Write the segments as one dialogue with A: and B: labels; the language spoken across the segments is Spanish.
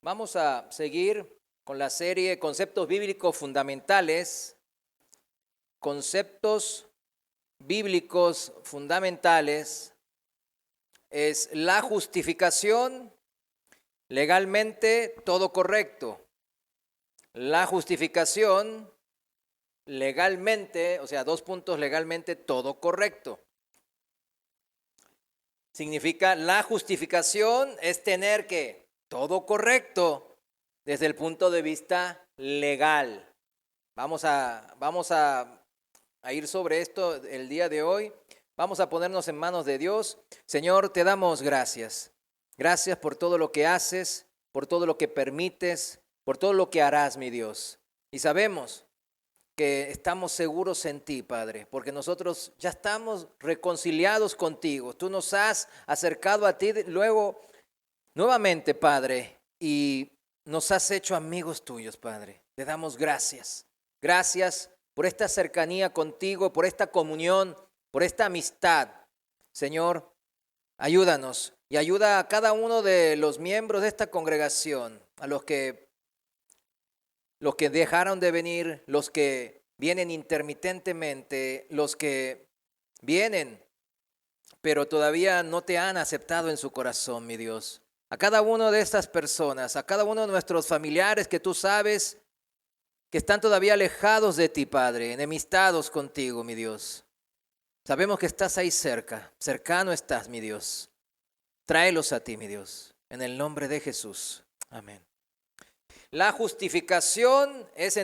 A: Vamos a seguir con la serie Conceptos Bíblicos Fundamentales. Conceptos bíblicos fundamentales es la justificación, legalmente todo correcto. La justificación, legalmente, o sea, 2 puntos, legalmente todo correcto. Significa la justificación es tener que todo correcto desde el punto de vista legal. Vamos a ir sobre esto el día de hoy. Vamos a ponernos en manos de Dios. Señor, te damos gracias. Gracias por todo lo que haces, por todo lo que permites, por todo lo que harás, mi Dios. Y sabemos que estamos seguros en ti, Padre, porque nosotros ya estamos reconciliados contigo. Tú nos has acercado a ti luego nuevamente, Padre, y nos has hecho amigos tuyos, Padre. Te damos gracias. Gracias por esta cercanía contigo, por esta comunión, por esta amistad. Señor, ayúdanos y ayuda a cada uno de los miembros de esta congregación, a los que dejaron de venir, los que vienen intermitentemente, los que vienen, pero todavía no te han aceptado en su corazón, mi Dios. A cada una de estas personas, a cada uno de nuestros familiares que tú sabes que están todavía alejados de ti, Padre, enemistados contigo, mi Dios. Sabemos que estás ahí cerca, cercano estás, mi Dios. Tráelos a ti, mi Dios, en el nombre de Jesús. Amén. La justificación es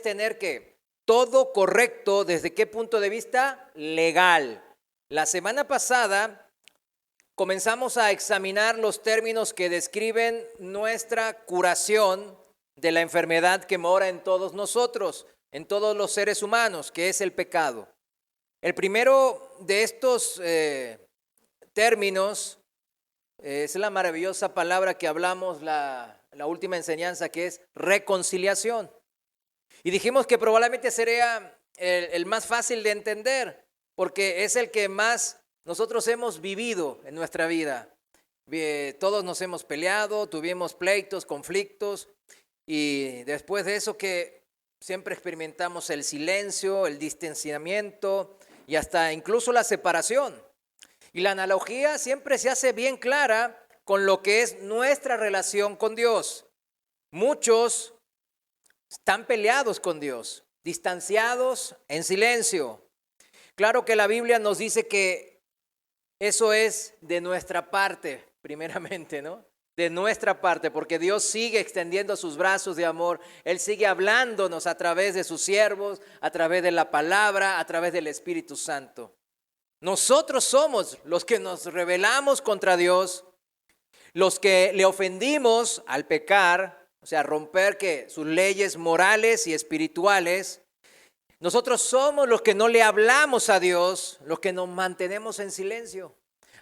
A: tener que todo correcto, ¿desde qué punto de vista? Legal. La semana pasada comenzamos a examinar los términos que describen nuestra curación de la enfermedad que mora en todos nosotros, en todos los seres humanos, que es el pecado. El primero de estos términos es la maravillosa palabra que hablamos la última enseñanza, que es reconciliación. Y dijimos que probablemente sería el más fácil de entender, porque es el que más nosotros hemos vivido en nuestra vida. Todos nos hemos peleado, tuvimos pleitos, conflictos, y después de eso que siempre experimentamos el silencio, el distanciamiento y hasta incluso la separación. Y la analogía siempre se hace bien clara con lo que es nuestra relación con Dios. Muchos están peleados con Dios, distanciados, en silencio. Claro que la Biblia nos dice que eso es de nuestra parte, primeramente, ¿no? De nuestra parte, porque Dios sigue extendiendo sus brazos de amor. Él sigue hablándonos a través de sus siervos, a través de la palabra, a través del Espíritu Santo. Nosotros somos los que nos rebelamos contra Dios, los que le ofendimos al pecar, o sea, romper sus leyes morales y espirituales. Nosotros somos los que no le hablamos a Dios, los que nos mantenemos en silencio.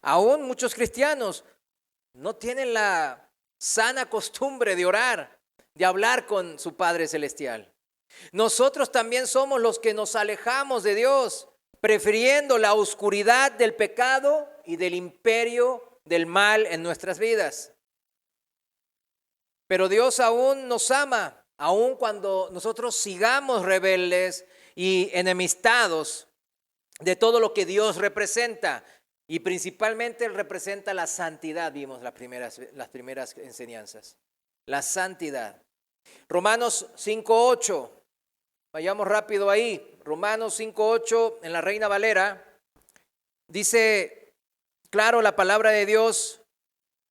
A: Aún muchos cristianos no tienen la sana costumbre de orar, de hablar con su Padre Celestial. Nosotros también somos los que nos alejamos de Dios, prefiriendo la oscuridad del pecado y del imperio del mal en nuestras vidas. Pero Dios aún nos ama, aun cuando nosotros sigamos rebeldes y enemistados de todo lo que Dios representa. Y principalmente Él representa la santidad, vimos las primeras enseñanzas. La santidad. Romanos 5:8. Vayamos rápido ahí. Romanos 5:8 en la Reina Valera. Dice, claro, la palabra de Dios.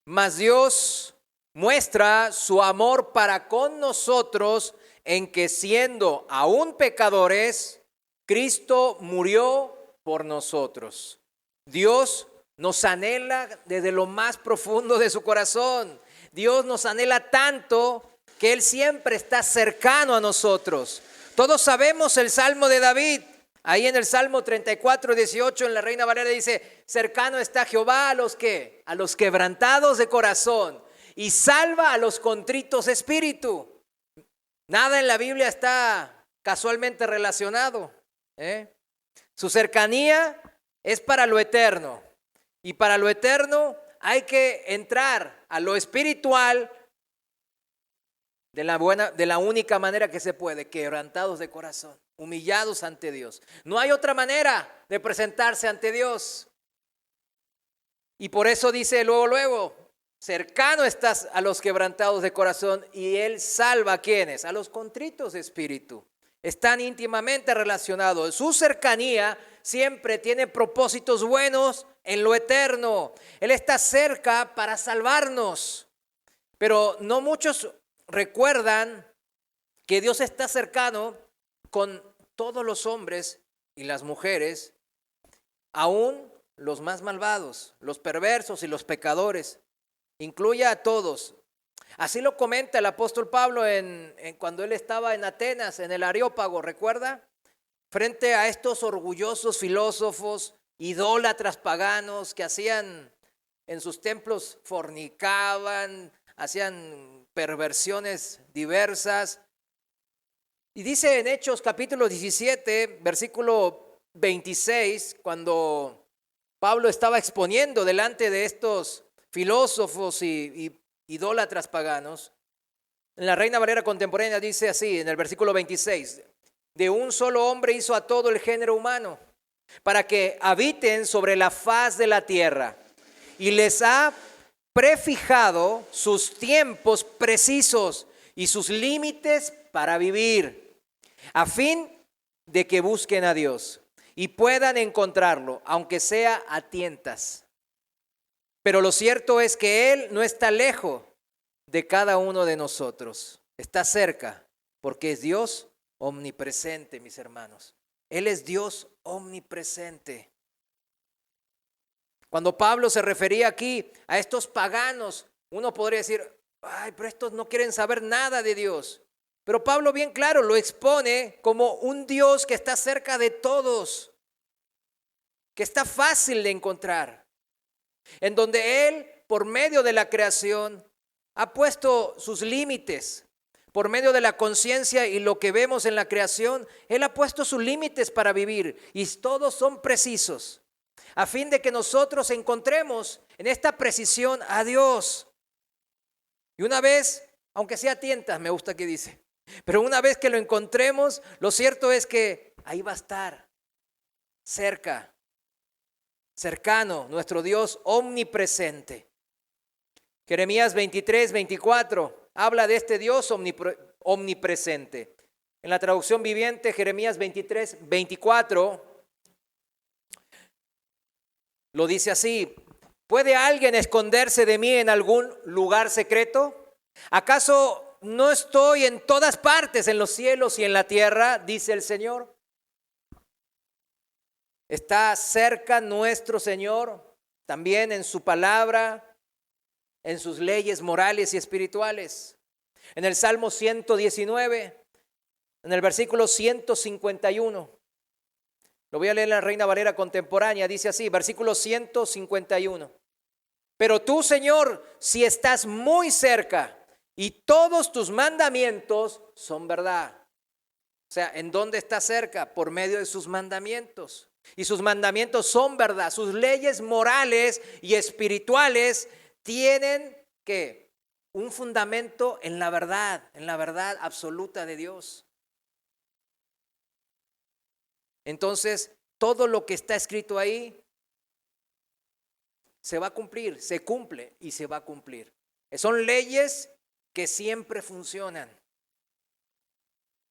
A: Mas Dios muestra su amor para con nosotros en que siendo aún pecadores, Cristo murió por nosotros. Dios nos anhela desde lo más profundo de su corazón. Dios nos anhela tanto que Él siempre está cercano a nosotros. Todos sabemos el Salmo de David. Ahí en el Salmo 34:18 en la Reina Valera dice, cercano está Jehová a los que, a los quebrantados de corazón, y salva a los contritos de espíritu. Nada en la Biblia está casualmente relacionado. Su cercanía es para lo eterno. Y para lo eterno hay que entrar a lo espiritual de la única manera que se puede, quebrantados de corazón, humillados ante Dios. No hay otra manera de presentarse ante Dios. Y por eso dice luego, cercano estás a los quebrantados de corazón y Él salva a quienes, a los contritos de espíritu. Están íntimamente relacionados. Su cercanía siempre tiene propósitos buenos en lo eterno. Él está cerca para salvarnos. Pero no muchos recuerdan que Dios está cercano con todos los hombres y las mujeres, aún los más malvados, los perversos y los pecadores. Incluye a todos. Así lo comenta el apóstol Pablo cuando él estaba en Atenas, en el Areópago, ¿recuerda? Frente a estos orgullosos filósofos, idólatras paganos que hacían en sus templos, fornicaban, hacían perversiones diversas. Y dice en Hechos capítulo 17, versículo 26, cuando Pablo estaba exponiendo delante de estos filósofos y idólatras paganos, en la Reina Valera contemporánea dice así, en el versículo 26, de un solo hombre hizo a todo el género humano, para que habiten sobre la faz de la tierra, y les ha prefijado sus tiempos precisos y sus límites para vivir, a fin de que busquen a Dios y puedan encontrarlo, aunque sea a tientas. Pero lo cierto es que Él no está lejos de cada uno de nosotros. Está cerca, porque es Dios omnipresente, mis hermanos. Él es Dios omnipresente. Cuando Pablo se refería aquí a estos paganos, uno podría decir, ay, pero estos no quieren saber nada de Dios. Pero Pablo bien claro lo expone como un Dios que está cerca de todos, que está fácil de encontrar, en donde Él, por medio de la creación, ha puesto sus límites. Por medio de la conciencia y lo que vemos en la creación, Él ha puesto sus límites para vivir y todos son precisos, a fin de que nosotros encontremos en esta precisión a Dios. Y una vez, aunque sea a tientas, me gusta que dice, pero una vez que lo encontremos, lo cierto es que ahí va a estar, cerca, cercano, nuestro Dios omnipresente. Jeremías 23, 24 habla de este Dios omnipresente. En la traducción viviente, Jeremías 23, 24 lo dice así: ¿puede alguien esconderse de mí en algún lugar secreto? ¿Acaso no estoy en todas partes, en los cielos y en la tierra? Dice el Señor. Está cerca nuestro Señor, también en su palabra, en sus leyes morales y espirituales. En el Salmo 119, en el versículo 151, lo voy a leer en la Reina Valera contemporánea, dice así, versículo 151. Pero tú, Señor, si estás muy cerca y todos tus mandamientos son verdad. O sea, ¿en dónde está cerca? Por medio de sus mandamientos. Y sus mandamientos son verdad. Sus leyes morales y espirituales tienen ¿qué? Un fundamento en la verdad absoluta de Dios. Entonces, todo lo que está escrito ahí se va a cumplir, se cumple y se va a cumplir. Son leyes que siempre funcionan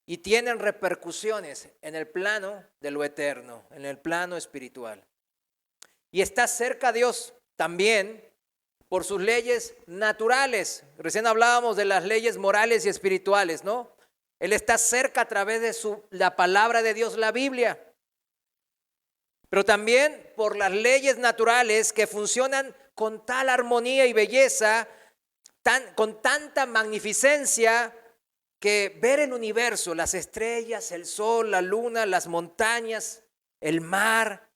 A: y tienen repercusiones en el plano de lo eterno, en el plano espiritual. Y está cerca Dios también por sus leyes naturales. Recién hablábamos de las leyes morales y espirituales, ¿no? Él está cerca a través de la palabra de Dios, la Biblia. Pero también por las leyes naturales que funcionan con tal armonía y belleza, con tanta magnificencia, que ver el universo, las estrellas, el sol, la luna, las montañas, el mar,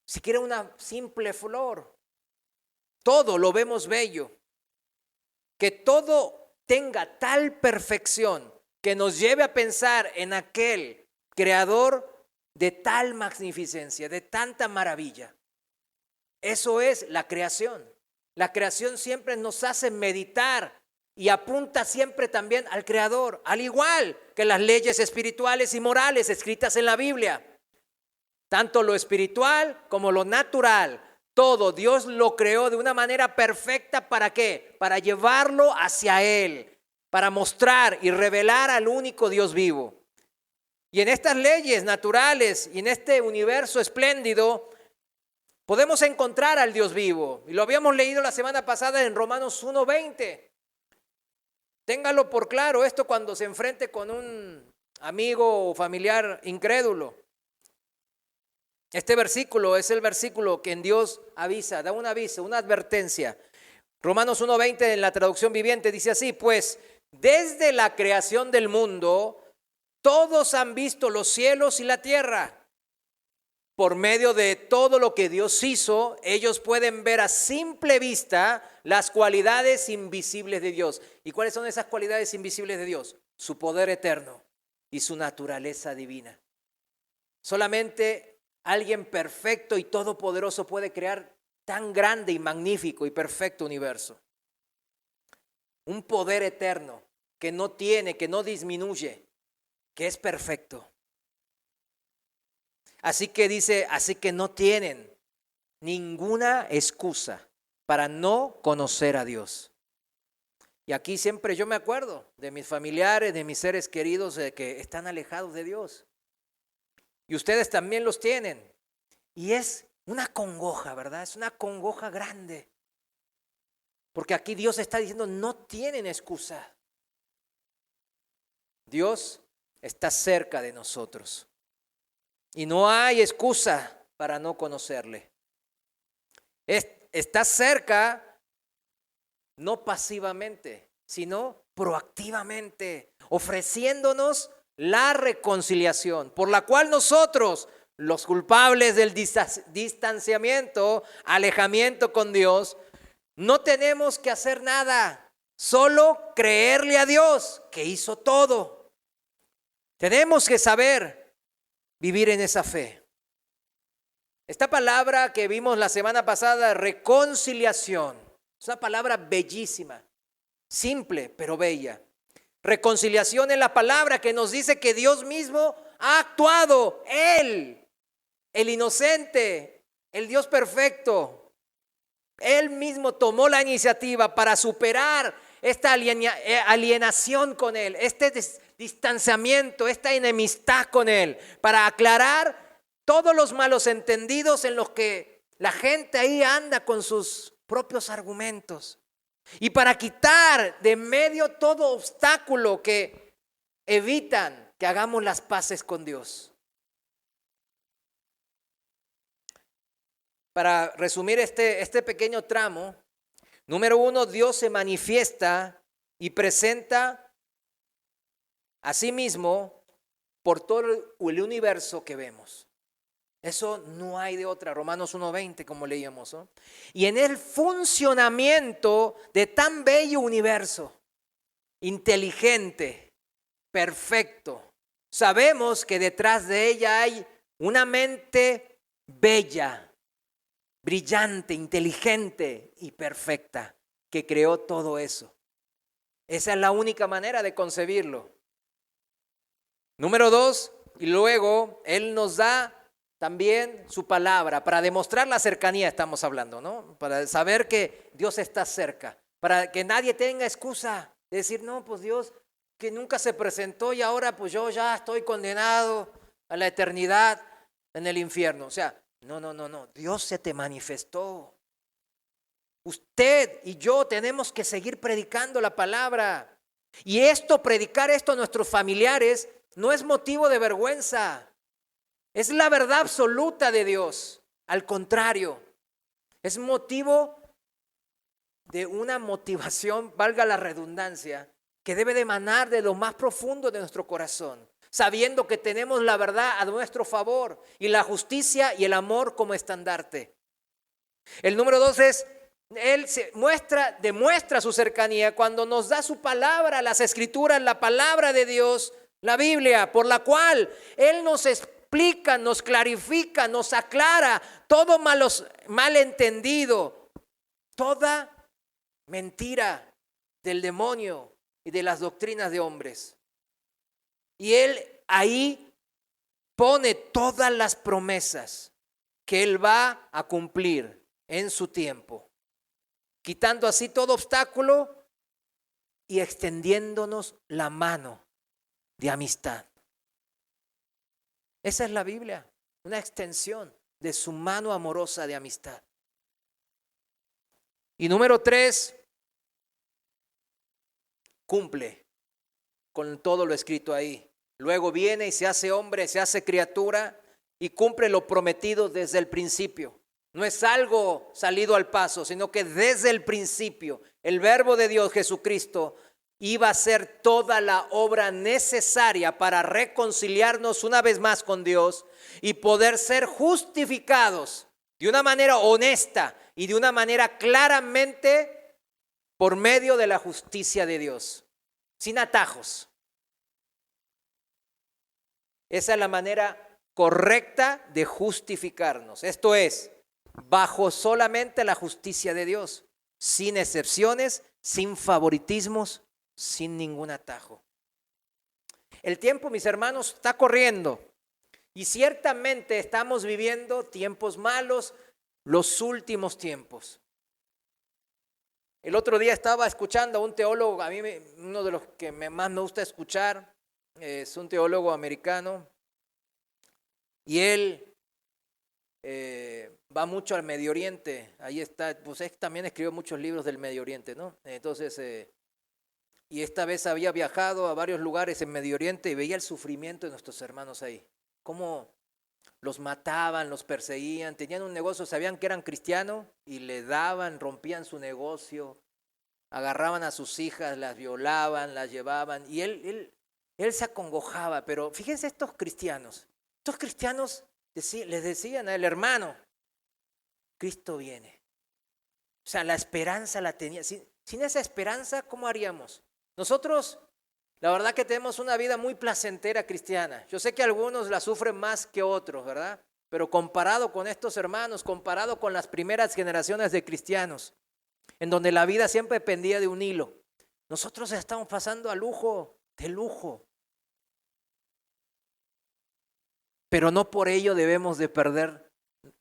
A: siquiera una simple flor, todo lo vemos bello. Que todo tenga tal perfección que nos lleve a pensar en aquel creador de tal magnificencia, de tanta maravilla. Eso es la creación. La creación siempre nos hace meditar y apunta siempre también al Creador, al igual que las leyes espirituales y morales escritas en la Biblia. Tanto lo espiritual como lo natural, todo Dios lo creó de una manera perfecta. ¿Para qué? Para llevarlo hacia Él, para mostrar y revelar al único Dios vivo. Y en estas leyes naturales y en este universo espléndido podemos encontrar al Dios vivo. Y lo habíamos leído la semana pasada en Romanos 1:20. Téngalo por claro esto cuando se enfrente con un amigo o familiar incrédulo. Este versículo es el versículo que en Dios avisa, da un aviso, una advertencia. Romanos 1:20 en la traducción viviente dice así: pues desde la creación del mundo, todos han visto los cielos y la tierra. Por medio de todo lo que Dios hizo, ellos pueden ver a simple vista las cualidades invisibles de Dios. ¿Y cuáles son esas cualidades invisibles de Dios? Su poder eterno y su naturaleza divina. Solamente alguien perfecto y todopoderoso puede crear tan grande y magnífico y perfecto universo. Un poder eterno que no tiene, que no disminuye, que es perfecto. Así que dice, así que no tienen ninguna excusa para no conocer a Dios. Y aquí siempre yo me acuerdo de mis familiares, de mis seres queridos que están alejados de Dios. Y ustedes también los tienen. Y es una congoja, ¿verdad? Es una congoja grande. Porque aquí Dios está diciendo, no tienen excusa. Dios está cerca de nosotros. Y no hay excusa para no conocerle. Está cerca no pasivamente, sino proactivamente, ofreciéndonos la reconciliación, por la cual nosotros, los culpables del distanciamiento, alejamiento con Dios, no tenemos que hacer nada, solo creerle a Dios que hizo todo. Tenemos que saber vivir en esa fe. Esta palabra que vimos la semana pasada, reconciliación, es una palabra bellísima, simple pero bella. Reconciliación es la palabra que nos dice que Dios mismo ha actuado, Él, el inocente, el Dios perfecto. Él mismo tomó la iniciativa para superar esta alienación con Él, este distanciamiento, esta enemistad con Él, para aclarar todos los malos entendidos en los que la gente ahí anda con sus propios argumentos. Y para quitar de medio todo obstáculo que evitan que hagamos las paces con Dios. Para resumir este pequeño tramo, número 1, Dios se manifiesta y presenta a sí mismo por todo el universo que vemos. Eso no hay de otra. Romanos 1:20, como leíamos, ¿no? Y en el funcionamiento de tan bello universo, inteligente, perfecto, sabemos que detrás de ella hay una mente bella, brillante, inteligente y perfecta que creó todo eso. Esa es la única manera de concebirlo. Número 2, y luego Él nos da también su palabra para demostrar la cercanía, estamos hablando, ¿no? Para saber que Dios está cerca, para que nadie tenga excusa de decir, no, pues Dios que nunca se presentó y ahora pues yo ya estoy condenado a la eternidad en el infierno. O sea, no, Dios se te manifestó. Usted y yo tenemos que seguir predicando la palabra. Y predicar esto a nuestros familiares no es motivo de vergüenza. Es la verdad absoluta de Dios. Al contrario, es motivo de una motivación, valga la redundancia, que debe de emanar de lo más profundo de nuestro corazón, sabiendo que tenemos la verdad a nuestro favor y la justicia y el amor como estandarte. El número 2 es, Él demuestra su cercanía cuando nos da su palabra, las escrituras, la palabra de Dios, la Biblia, por la cual Él nos explica, nos clarifica, nos aclara todo malentendido, toda mentira del demonio y de las doctrinas de hombres. Y Él ahí pone todas las promesas que Él va a cumplir en su tiempo, quitando así todo obstáculo y extendiéndonos la mano de amistad. Esa es la Biblia, una extensión de su mano amorosa de amistad. Y número 3, cumple con todo lo escrito ahí. Luego viene y se hace hombre, se hace criatura y cumple lo prometido desde el principio. No es algo salido al paso, sino que desde el principio el Verbo de Dios, Jesucristo, iba a hacer toda la obra necesaria para reconciliarnos una vez más con Dios y poder ser justificados de una manera honesta y de una manera claramente por medio de la justicia de Dios, sin atajos. Esa es la manera correcta de justificarnos. Esto es, bajo solamente la justicia de Dios, sin excepciones, sin favoritismos, sin ningún atajo. El tiempo, mis hermanos, está corriendo y ciertamente estamos viviendo tiempos malos, los últimos tiempos. El otro día estaba escuchando a un teólogo, a mí uno de los que más me gusta escuchar, es un teólogo americano y él va mucho al Medio Oriente. Ahí está, pues él también escribió muchos libros del Medio Oriente, ¿no? Entonces, y esta vez había viajado a varios lugares en Medio Oriente y veía el sufrimiento de nuestros hermanos ahí. Cómo los mataban, los perseguían, tenían un negocio, sabían que eran cristianos y le daban, rompían su negocio, agarraban a sus hijas, las violaban, las llevaban y él se acongojaba. Pero fíjense estos cristianos les decían al hermano, Cristo viene. O sea, la esperanza la tenía. Sin esa esperanza, ¿cómo haríamos? Nosotros, la verdad que tenemos una vida muy placentera cristiana. Yo sé que algunos la sufren más que otros, ¿verdad? Pero comparado con estos hermanos, comparado con las primeras generaciones de cristianos, en donde la vida siempre pendía de un hilo, nosotros estamos pasando a lujo, de lujo. Pero no por ello debemos de perder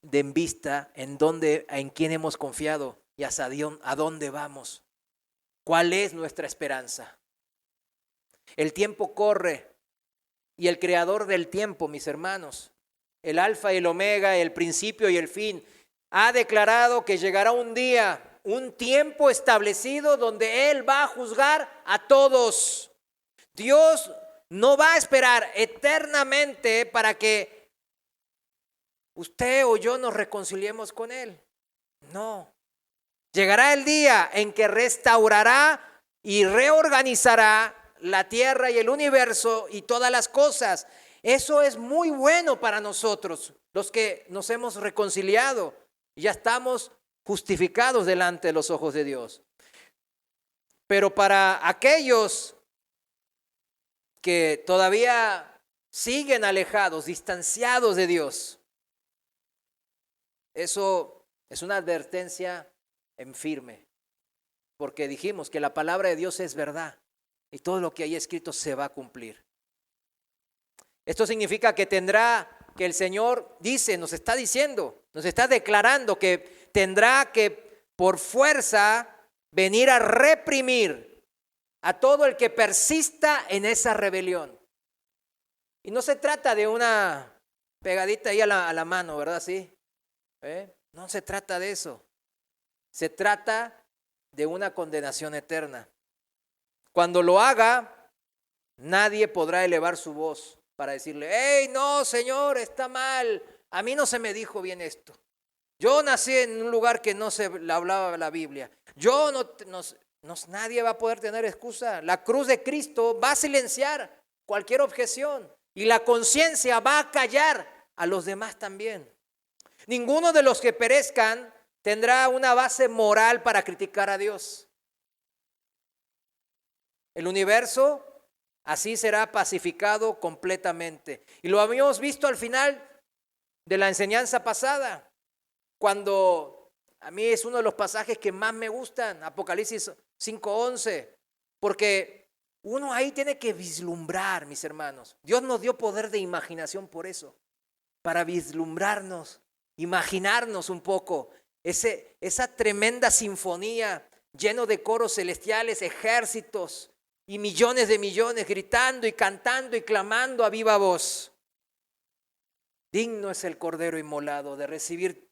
A: de vista en quién hemos confiado y a dónde vamos. ¿Cuál es nuestra esperanza? El tiempo corre y el creador del tiempo, mis hermanos, el alfa y el omega, el principio y el fin, ha declarado que llegará un día, un tiempo establecido donde Él va a juzgar a todos. Dios no va a esperar eternamente para que usted o yo nos reconciliemos con Él. No. Llegará el día en que restaurará y reorganizará la tierra y el universo y todas las cosas. Eso es muy bueno para nosotros, los que nos hemos reconciliado. Ya estamos justificados delante de los ojos de Dios. Pero para aquellos que todavía siguen alejados, distanciados de Dios, eso es una advertencia en firme, porque dijimos que la palabra de Dios es verdad y todo lo que hay escrito se va a cumplir. Esto significa que el Señor nos está diciendo, nos está declarando que tendrá que por fuerza venir a reprimir a todo el que persista en esa rebelión. Y no se trata de una pegadita ahí a la mano, ¿verdad? Sí. No se trata de eso. Se trata de una condenación eterna. Cuando lo haga, nadie podrá elevar su voz para decirle, hey, no, Señor, está mal. A mí no se me dijo bien esto. Yo nací en un lugar que no se hablaba la Biblia. Nadie va a poder tener excusa. La cruz de Cristo va a silenciar cualquier objeción y la conciencia va a callar a los demás también. Ninguno de los que perezcan tendrá una base moral para criticar a Dios. El universo así será pacificado completamente. Y lo habíamos visto al final de la enseñanza pasada, cuando a mí es uno de los pasajes que más me gustan, Apocalipsis 5:11, porque uno ahí tiene que vislumbrar, mis hermanos. Dios nos dio poder de imaginación por eso, para vislumbrarnos, imaginarnos un poco esa tremenda sinfonía lleno de coros celestiales, ejércitos y millones de millones gritando y cantando y clamando a viva voz. Digno es el Cordero inmolado de recibir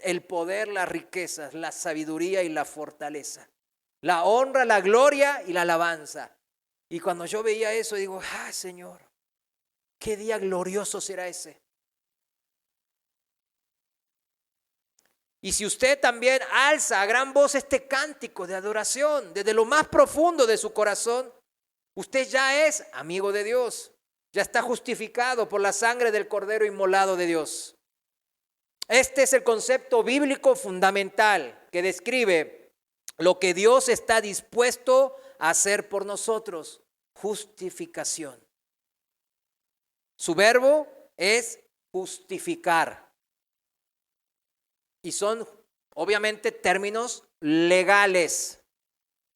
A: el poder, las riquezas, la sabiduría y la fortaleza, la honra, la gloria y la alabanza. Y cuando yo veía eso, digo, Señor, qué día glorioso será ese. Y si usted también alza a gran voz este cántico de adoración desde lo más profundo de su corazón, usted ya es amigo de Dios, ya está justificado por la sangre del Cordero inmolado de Dios. Este es el concepto bíblico fundamental que describe lo que Dios está dispuesto a hacer por nosotros: justificación. Su verbo es justificar. Y son obviamente términos legales.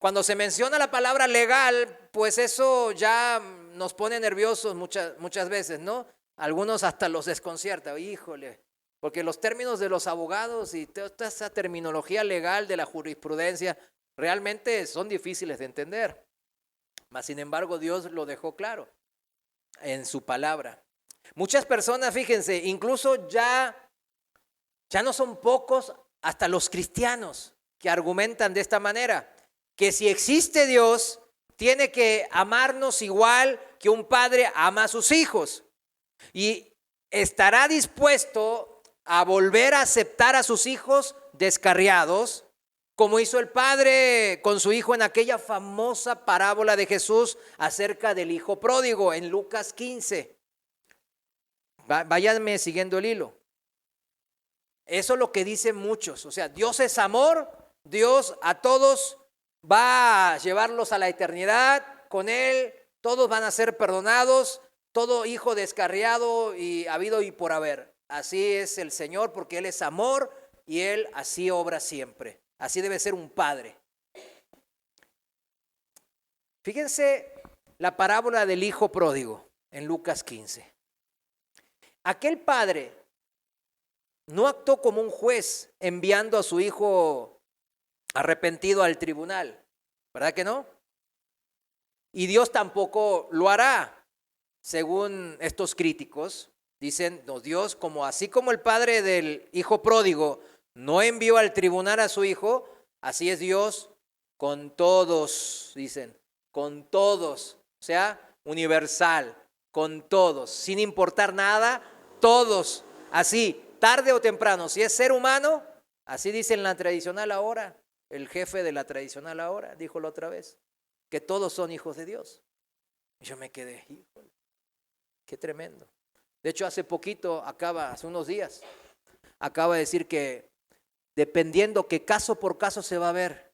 A: Cuando se menciona la palabra legal, pues eso ya nos pone nerviosos muchas veces, ¿no? Algunos hasta los desconcierta. Híjole, porque los términos de los abogados y toda esa terminología legal de la jurisprudencia realmente son difíciles de entender. Mas sin embargo, Dios lo dejó claro en su palabra. Muchas personas, fíjense, incluso ya no son pocos, hasta los cristianos, que argumentan de esta manera, que si existe Dios, tiene que amarnos igual que un padre ama a sus hijos, y estará dispuesto a volver a aceptar a sus hijos descarriados, como hizo el padre con su hijo en aquella famosa parábola de Jesús acerca del hijo pródigo en Lucas 15. Váyanme siguiendo el hilo. Eso es lo que dicen muchos. O sea, Dios es amor, Dios a todos va a llevarlos a la eternidad con Él, todos van a ser perdonados, todo hijo descarriado y habido y por haber. Así es el Señor, porque Él es amor y Él así obra siempre. Así debe ser un padre. Fíjense la parábola del hijo pródigo en Lucas 15. Aquel padre no actuó como un juez enviando a su hijo arrepentido al tribunal, ¿verdad que no? Y Dios tampoco lo hará, según estos críticos. Dicen, no, Dios, así como el padre del hijo pródigo no envió al tribunal a su hijo, así es Dios con todos, dicen, con todos, o sea, universal, con todos, sin importar nada, todos, así. Tarde o temprano, si es ser humano, así dice en la tradicional ahora, el jefe de la tradicional ahora, dijo la otra vez, que todos son hijos de Dios. Y yo me quedé, híjole, qué tremendo. De hecho, hace unos días, acaba de decir que dependiendo que caso por caso se va a ver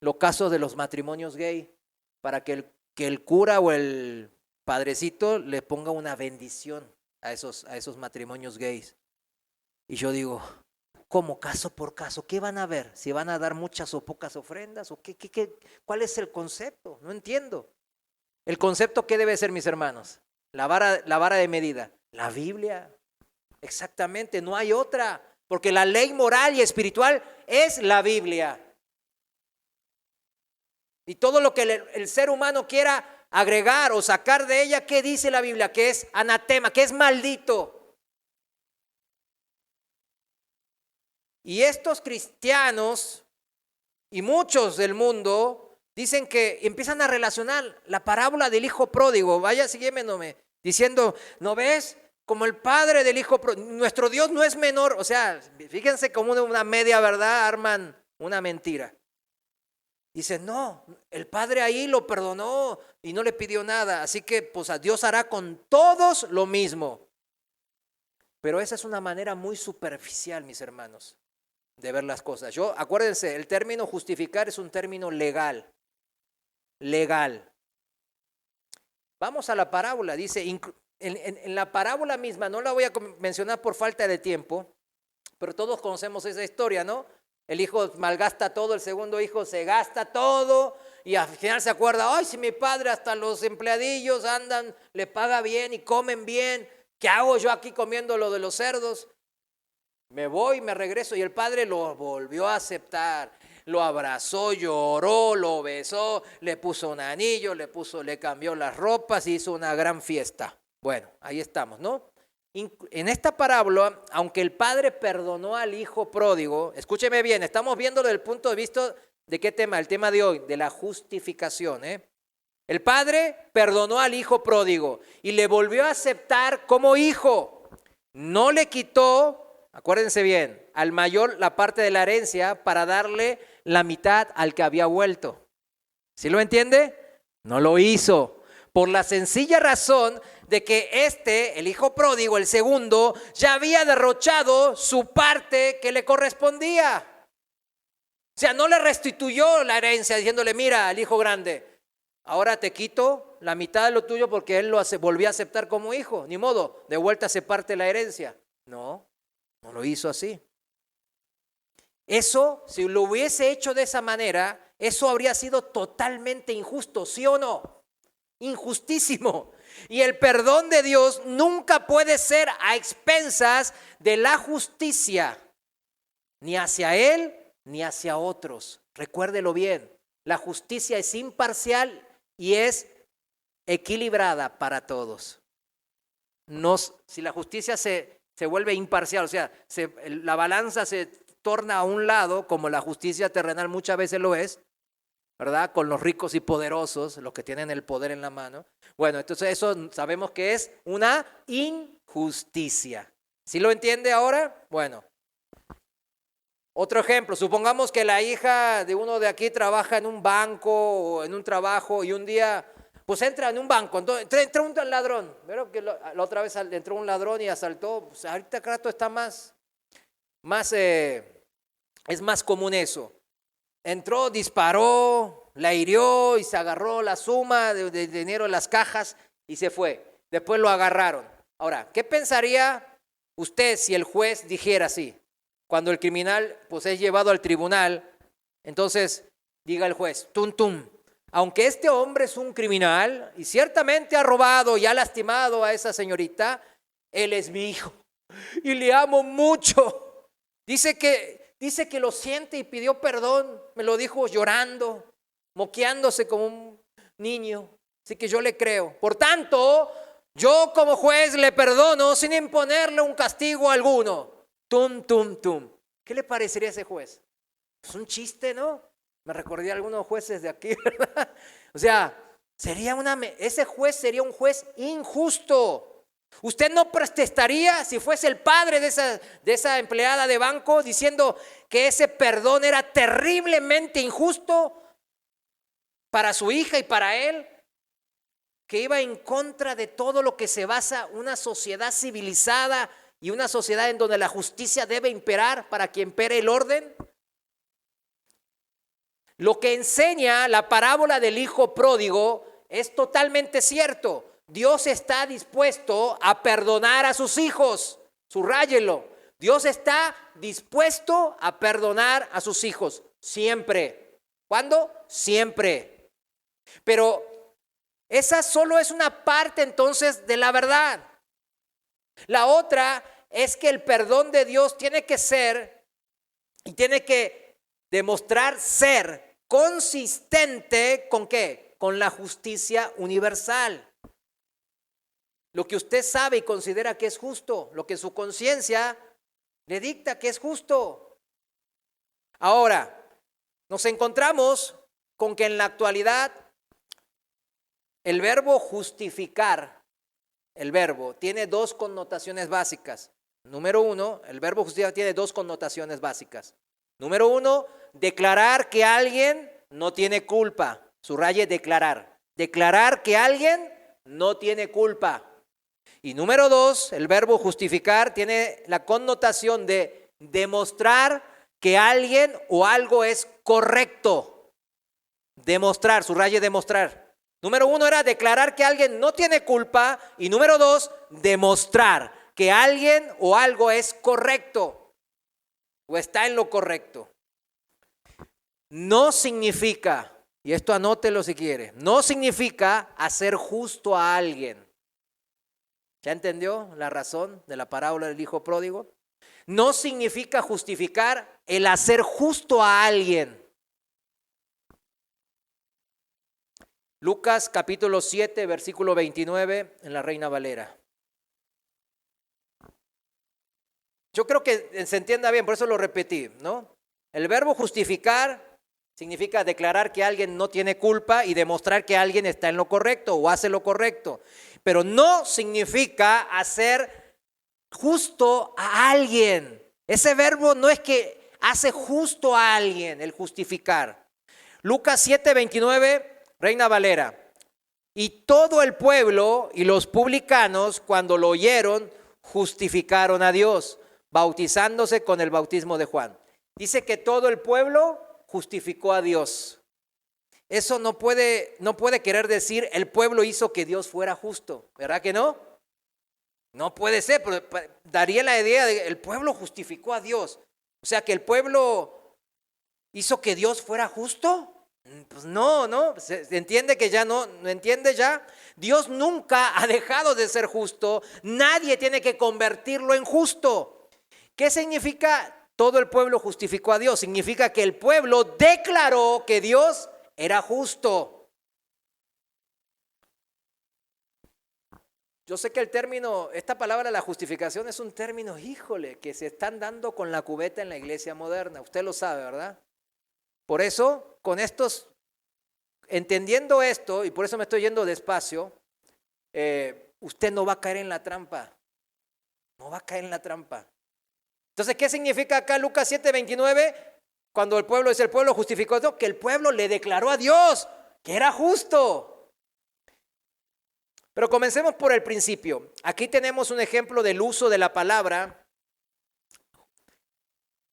A: los casos de los matrimonios gay, para que el cura o el padrecito le ponga una bendición a esos matrimonios gays. Y yo digo, ¿cómo caso por caso? ¿Qué van a ver? ¿Si van a dar muchas o pocas ofrendas? ¿O cuál es el concepto? No entiendo. ¿El concepto qué debe ser, mis hermanos? La vara de medida. La Biblia. Exactamente, no hay otra. Porque la ley moral y espiritual es la Biblia. Y todo lo que el ser humano quiera agregar o sacar de ella, ¿qué dice la Biblia? Que es anatema, que es maldito. Y estos cristianos y muchos del mundo dicen que empiezan a relacionar la parábola del hijo pródigo. Vaya siguiéndome, diciendo, ¿no ves? Como el padre del hijo pródigo, nuestro Dios no es menor. O sea, fíjense como una media verdad arman una mentira. Dicen, no, el padre ahí lo perdonó y no le pidió nada. Así que pues a Dios hará con todos lo mismo. Pero esa es una manera muy superficial, mis hermanos, de ver las cosas. Acuérdense, el término justificar es un término legal. Legal. Vamos a la parábola. Dice, en la parábola misma, no la voy a mencionar por falta de tiempo, pero todos conocemos esa historia, ¿no? El hijo malgasta todo, el segundo hijo se gasta todo y al final se acuerda, ay, si mi padre hasta los empleadillos andan, le paga bien y comen bien, ¿qué hago yo aquí comiendo lo de los cerdos? Me voy, me regreso. Y el padre lo volvió a aceptar, lo abrazó, lloró, lo besó, le puso un anillo, le cambió las ropas y hizo una gran fiesta. Bueno, ahí estamos, ¿no? En esta parábola, aunque el padre perdonó al hijo pródigo, escúcheme bien, estamos viendo desde el punto de vista de qué tema, el tema de hoy, de la justificación, ¿eh? El padre perdonó al hijo pródigo y le volvió a aceptar como hijo. No le quitó, acuérdense bien, al mayor la parte de la herencia para darle la mitad al que había vuelto. ¿Sí lo entiende? No lo hizo. Por la sencilla razón de que el hijo pródigo, el segundo, ya había derrochado su parte que le correspondía. O sea, no le restituyó la herencia diciéndole, mira, al hijo grande, ahora te quito la mitad de lo tuyo porque él volvió a aceptar como hijo. Ni modo, de vuelta se parte la herencia. No, no lo hizo así. Eso, si lo hubiese hecho de esa manera, eso habría sido totalmente injusto, ¿sí o no? Injustísimo. Y el perdón de Dios nunca puede ser a expensas de la justicia, ni hacia Él ni hacia otros. Recuérdelo bien, la justicia es imparcial y es equilibrada para todos. Si la justicia se vuelve imparcial, o sea, la balanza se torna a un lado, como la justicia terrenal muchas veces lo es, ¿verdad? Con los ricos y poderosos, los que tienen el poder en la mano. Bueno, entonces eso sabemos que es una injusticia. ¿Sí lo entiende ahora? Bueno. Otro ejemplo, supongamos que la hija de uno de aquí trabaja en un banco o en un trabajo y un día, pues entra en un banco, entonces entra un ladrón. ¿Vieron que la otra vez entró un ladrón y asaltó? Pues ahorita Crato está es más común eso. Entró, disparó, la hirió y se agarró la suma de dinero en las cajas y se fue. Después lo agarraron. Ahora, ¿qué pensaría usted si el juez dijera así? Cuando el criminal pues es llevado al tribunal, entonces diga el juez, tum, tum, aunque este hombre es un criminal y ciertamente ha robado y ha lastimado a esa señorita, él es mi hijo y le amo mucho. Dice que lo siente y pidió perdón, me lo dijo llorando, moqueándose como un niño, así que yo le creo. Por tanto, yo como juez le perdono sin imponerle un castigo alguno. Tum, tum, tum. ¿Qué le parecería a ese juez? Es un chiste, ¿no? Me recordé a algunos jueces de aquí, ¿verdad? O sea, ese juez sería un juez injusto. ¿Usted no protestaría si fuese el padre de esa empleada de banco diciendo que ese perdón era terriblemente injusto para su hija y para él? Que iba en contra de todo lo que se basa una sociedad civilizada y una sociedad en donde la justicia debe imperar para que impere el orden. Lo que enseña la parábola del hijo pródigo es totalmente cierto. Dios está dispuesto a perdonar a sus hijos. Subráyelo. Dios está dispuesto a perdonar a sus hijos. Siempre. ¿Cuándo? Siempre. Pero esa solo es una parte entonces de la verdad. La otra es que el perdón de Dios tiene que ser y tiene que demostrar ser consistente ¿con qué? Con la justicia universal. Lo que usted sabe y considera que es justo, lo que su conciencia le dicta que es justo. Ahora, nos encontramos con que en la actualidad el verbo justificar, el verbo tiene dos connotaciones básicas. Número uno, el verbo justificar tiene dos connotaciones básicas. Número uno, declarar que alguien no tiene culpa. Subraye declarar. Declarar que alguien no tiene culpa. Y número dos, el verbo justificar tiene la connotación de demostrar que alguien o algo es correcto. Demostrar, subraye demostrar. Número uno era declarar que alguien no tiene culpa y número dos, demostrar que alguien o algo es correcto o está en lo correcto. no significa, y esto anótelo si quiere, no significa hacer justo a alguien. ¿Ya entendió la razón de la parábola del hijo pródigo? No significa justificar el hacer justo a alguien. Lucas capítulo 7, versículo 29 en la Reina Valera. Yo creo que se entienda bien, por eso lo repetí, ¿no? El verbo justificar significa declarar que alguien no tiene culpa y demostrar que alguien está en lo correcto o hace lo correcto. Pero no significa hacer justo a alguien. Ese verbo no es que hace justo a alguien, el justificar. Lucas 7, 29, Reina Valera. Y todo el pueblo y los publicanos, cuando lo oyeron, justificaron a Dios, bautizándose con el bautismo de Juan. Dice que todo el pueblo justificó a Dios. Eso no puede querer decir el pueblo hizo que Dios fuera justo, ¿verdad que no? No puede ser, pero daría la idea de que el pueblo justificó a Dios. O sea, que el pueblo hizo que Dios fuera justo. Pues no, se entiende que ya no entiende ya. Dios nunca ha dejado de ser justo, nadie tiene que convertirlo en justo. ¿Qué significa todo el pueblo justificó a Dios? Significa que el pueblo declaró que Dios era justo. Yo sé que el término, esta palabra la justificación es un término, híjole, que se están dando con la cubeta en la iglesia moderna. Usted lo sabe, ¿verdad? Por eso, entendiendo esto, y por eso me estoy yendo despacio, usted no va a caer en la trampa. No va a caer en la trampa. Entonces, ¿qué significa acá Lucas 7:29? Cuando el pueblo justificó a Dios, que el pueblo le declaró a Dios que era justo. Pero comencemos por el principio. Aquí tenemos un ejemplo del uso de la palabra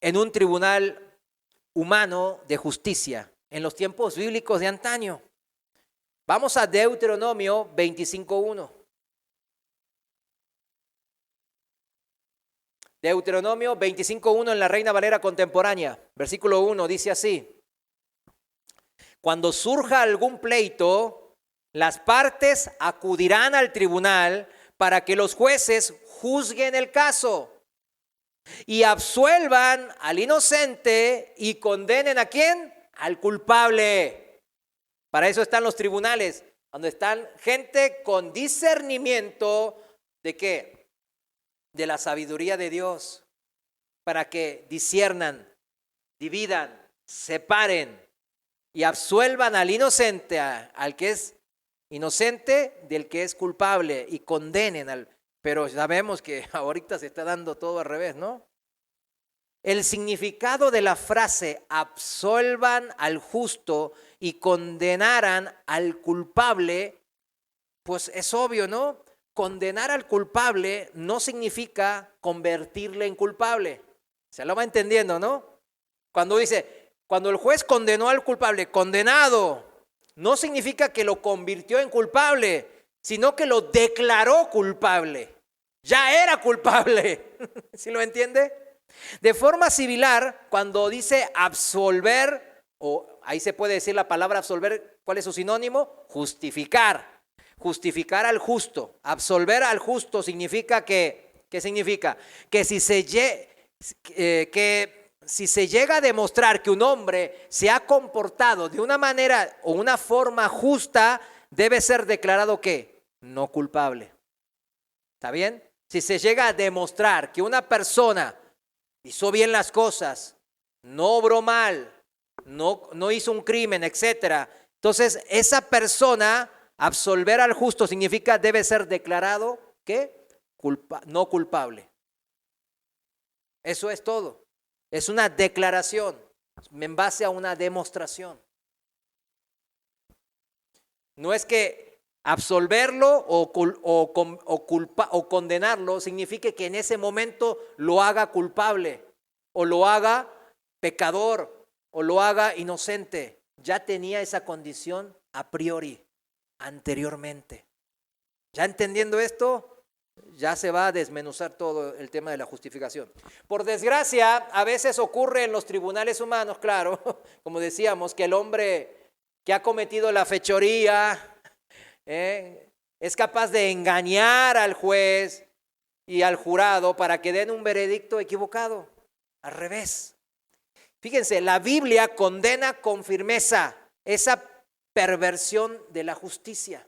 A: en un tribunal humano de justicia en los tiempos bíblicos de antaño. Vamos a Deuteronomio 25:1. Deuteronomio 25:1 en la Reina Valera contemporánea, versículo 1, dice así: cuando surja algún pleito, las partes acudirán al tribunal para que los jueces juzguen el caso y absuelvan al inocente y condenen ¿a quién? Al culpable. Para eso están los tribunales, donde están gente con discernimiento ¿de qué? De la sabiduría de Dios, para que disciernan, dividan, separen y absuelvan al inocente, al que es inocente del que es culpable, y condenen al... Pero sabemos que ahorita se está dando todo al revés, ¿no? El significado de la frase absuelvan al justo y condenaran al culpable, pues es obvio, ¿no? Condenar al culpable no significa convertirle en culpable. Se lo va entendiendo, ¿no? Cuando el juez condenó al culpable, condenado, no significa que lo convirtió en culpable, sino que lo declaró culpable. Ya era culpable. ¿Sí lo entiende? De forma similar, cuando dice absolver, o ahí se puede decir la palabra absolver, ¿cuál es su sinónimo? Justificar. Justificar al justo, absolver al justo significa que, ¿qué significa? Que si se llega a demostrar que un hombre se ha comportado de una manera o una forma justa, debe ser declarado ¿qué? No culpable. ¿Está bien? Si se llega a demostrar que una persona hizo bien las cosas, no obró mal, no hizo un crimen, etcétera, entonces esa persona... Absolver al justo significa debe ser declarado ¿qué? No culpable. Eso es todo. Es una declaración en base a una demostración. No es que absolverlo o condenarlo signifique que en ese momento lo haga culpable o lo haga pecador o lo haga inocente. Ya tenía esa condición a priori. Anteriormente. ¿Ya entendiendo esto? ya se va a desmenuzar todo el tema de la justificación. Por desgracia, a veces ocurre en los tribunales humanos, claro, como decíamos, que el hombre que ha cometido la fechoría es capaz de engañar al juez y al jurado para que den un veredicto equivocado, al revés. Fíjense, la Biblia condena con firmeza esa perversión de la justicia.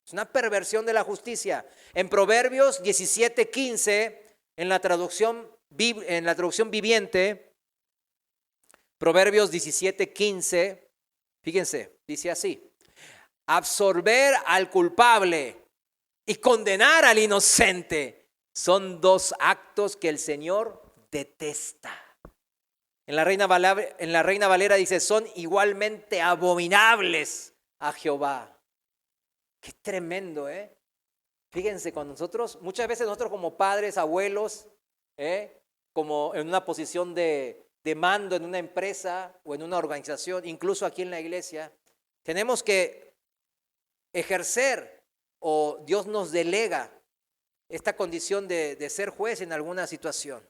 A: Es una perversión de la justicia. En Proverbios 17:15, en la traducción viviente, Proverbios 17:15, fíjense, dice así: absorber al culpable y condenar al inocente son dos actos que el Señor detesta. En la Reina Valera dice: son igualmente abominables a Jehová. Qué tremendo, ¿eh? Fíjense, con nosotros, muchas veces nosotros como padres, abuelos, como en una posición de mando en una empresa o en una organización, incluso aquí en la iglesia, tenemos que ejercer, o Dios nos delega esta condición de ser juez en alguna situación.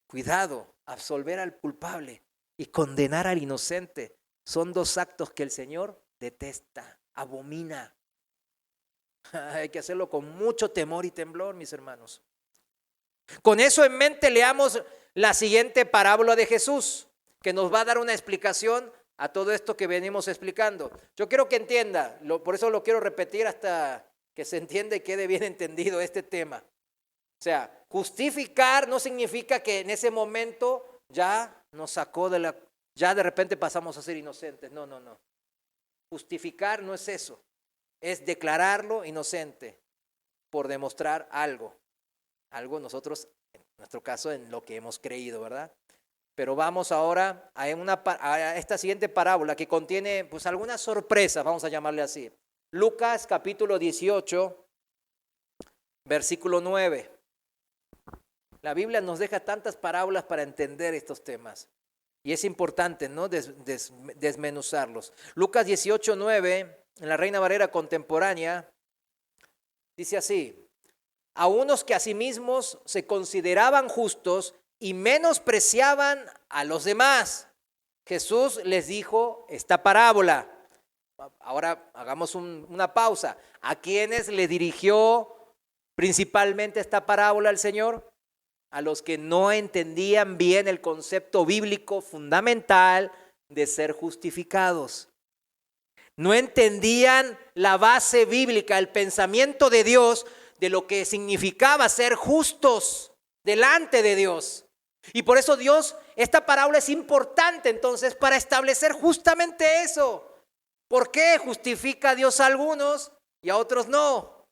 A: Cuidado, absolver al culpable y condenar al inocente son dos actos que el Señor detesta, abomina. Hay que hacerlo con mucho temor y temblor, mis hermanos. Con eso en mente, leamos la siguiente parábola de Jesús, que nos va a dar una explicación a todo esto que venimos explicando. Yo quiero que entienda, por eso lo quiero repetir hasta que se entienda y quede bien entendido este tema. O sea, justificar no significa que en ese momento ya nos sacó ya de repente pasamos a ser inocentes. No. Justificar no es eso. Es declararlo inocente por demostrar algo nosotros, en nuestro caso, en lo que hemos creído, ¿verdad? Pero vamos ahora a esta siguiente parábola que contiene pues algunas sorpresas, vamos a llamarle así. Lucas capítulo 18, versículo 9. La Biblia nos deja tantas parábolas para entender estos temas y es importante, ¿no?, desmenuzarlos. Lucas 18, 9, en la Reina Valera contemporánea, dice así: a unos que a sí mismos se consideraban justos y menospreciaban a los demás, Jesús les dijo esta parábola. Ahora hagamos una pausa. ¿A quiénes le dirigió principalmente esta parábola el Señor? A los que no entendían bien el concepto bíblico fundamental de ser justificados. No entendían la base bíblica, el pensamiento de Dios de lo que significaba ser justos delante de Dios. Y por eso esta parábola es importante entonces para establecer justamente eso. ¿Por qué justifica a Dios a algunos y a otros no?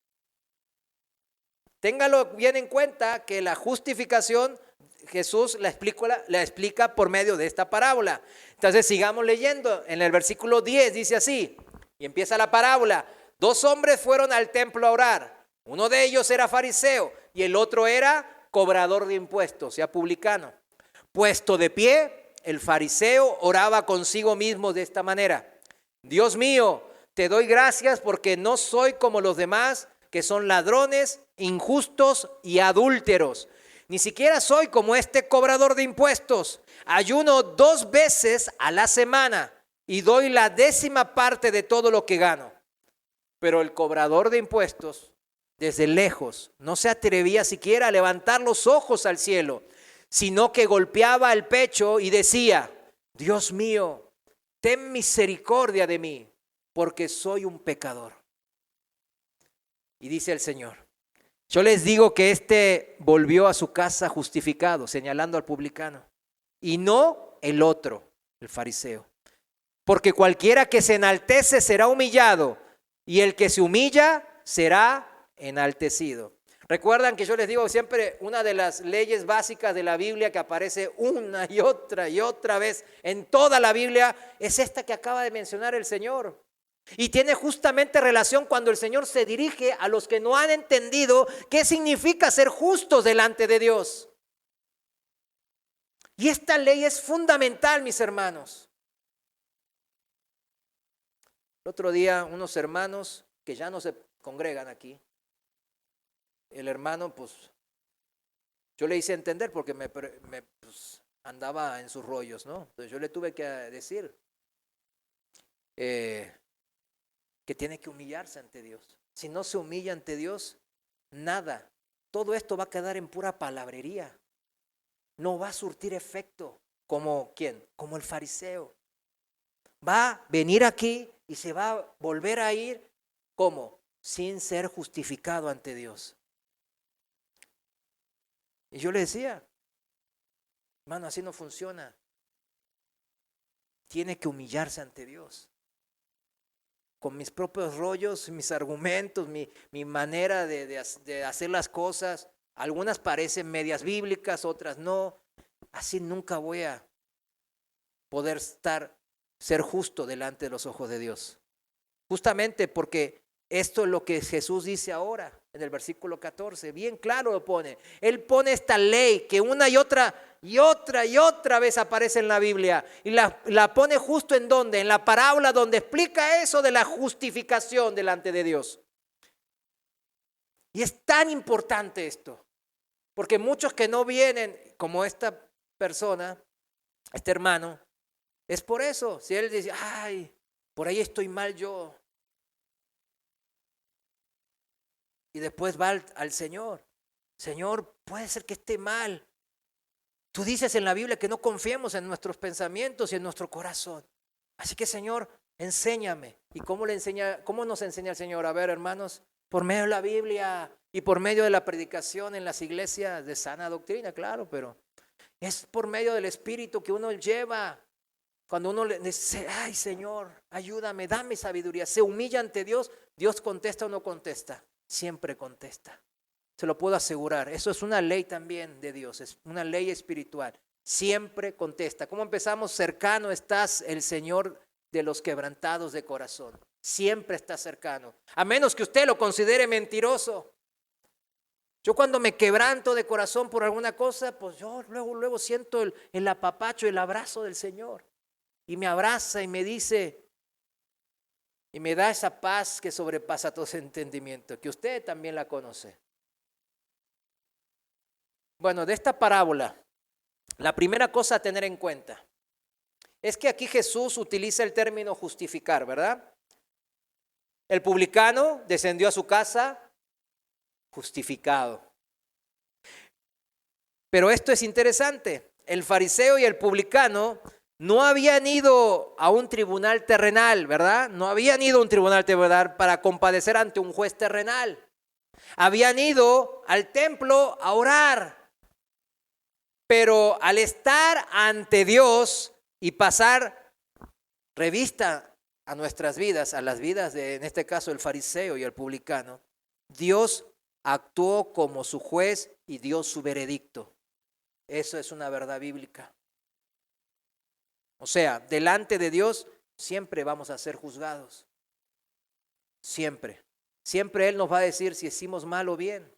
A: Téngalo bien en cuenta que la justificación Jesús la explica por medio de esta parábola. Entonces sigamos leyendo. En el versículo 10 dice así, y empieza la parábola: 2 hombres fueron al templo a orar. Uno de ellos era fariseo y el otro era cobrador de impuestos, o sea, publicano. Puesto de pie, el fariseo oraba consigo mismo de esta manera: Dios mío, te doy gracias porque no soy como los demás, que son ladrones, injustos y adúlteros. Ni siquiera soy como este cobrador de impuestos. Ayuno 2 veces a la semana y doy la 10ª parte de todo lo que gano. Pero el cobrador de impuestos, desde lejos, no se atrevía siquiera a levantar los ojos al cielo, sino que golpeaba el pecho y decía: Dios mío, ten misericordia de mí, porque soy un pecador. Y dice el Señor: yo les digo que éste volvió a su casa justificado, señalando al publicano, y no el otro, el fariseo. Porque cualquiera que se enaltece será humillado, y el que se humilla será enaltecido. Recuerdan que yo les digo siempre, una de las leyes básicas de la Biblia que aparece una y otra vez en toda la Biblia es esta que acaba de mencionar el Señor. Y tiene justamente relación cuando el Señor se dirige a los que no han entendido qué significa ser justos delante de Dios. Y esta ley es fundamental, mis hermanos. El otro día unos hermanos que ya no se congregan aquí el hermano, pues, yo le hice entender porque pues, andaba en sus rollos, ¿no? Entonces yo le tuve que decir que tiene que humillarse ante Dios. Si no se humilla ante Dios, nada. Todo esto va a quedar en pura palabrería. No va a surtir efecto. ¿Como quién? Como el fariseo. Va a venir aquí y se va a volver a ir, ¿cómo? Sin ser justificado ante Dios. Y yo le decía, hermano, así no funciona. Tiene que humillarse ante Dios. Con mis propios rollos, mis argumentos, mi manera de hacer las cosas. Algunas parecen medias bíblicas, otras no. Así nunca voy a poder ser justo delante de los ojos de Dios. Justamente porque esto es lo que Jesús dice ahora en el versículo 14. Bien claro lo pone. Él pone esta ley que una y otra vez aparece en la Biblia. Y la pone justo en donde, en la parábola donde explica eso de la justificación delante de Dios. Y es tan importante esto. Porque muchos que no vienen, como esta persona, este hermano, es por eso. Si él dice, ay, por ahí estoy mal yo. Y después va al Señor. Señor, puede ser que esté mal. Tú dices en la Biblia que no confiemos en nuestros pensamientos y en nuestro corazón. Así que, Señor, enséñame. ¿Y cómo nos enseña el Señor? A ver, hermanos, por medio de la Biblia y por medio de la predicación en las iglesias de sana doctrina, claro, pero es por medio del Espíritu que uno lleva. Cuando uno le dice, ay, Señor, ayúdame, dame sabiduría, se humilla ante Dios, Dios contesta o no contesta. Siempre contesta. Se lo puedo asegurar. Eso es una ley también de Dios, es una ley espiritual. Siempre contesta. ¿Cómo empezamos? Cercano estás el Señor de los quebrantados de corazón. Siempre está cercano. A menos que usted lo considere mentiroso. Yo cuando me quebranto de corazón por alguna cosa, pues yo luego siento el apapacho, el abrazo del Señor. Y me abraza y me dice, y me da esa paz que sobrepasa todo ese entendimiento, que usted también la conoce. Bueno, de esta parábola, la primera cosa a tener en cuenta es que aquí Jesús utiliza el término justificar, ¿verdad? El publicano descendió a su casa justificado. Pero esto es interesante. El fariseo y el publicano no habían ido a un tribunal terrenal, ¿verdad? No habían ido a un tribunal terrenal para compadecer ante un juez terrenal. Habían ido al templo a orar. Pero al estar ante Dios y pasar revista a nuestras vidas, a las vidas de, en este caso, el fariseo y el publicano, Dios actuó como su juez y dio su veredicto. Eso es una verdad bíblica. O sea, delante de Dios siempre vamos a ser juzgados. Siempre. Siempre Él nos va a decir si hicimos mal o bien.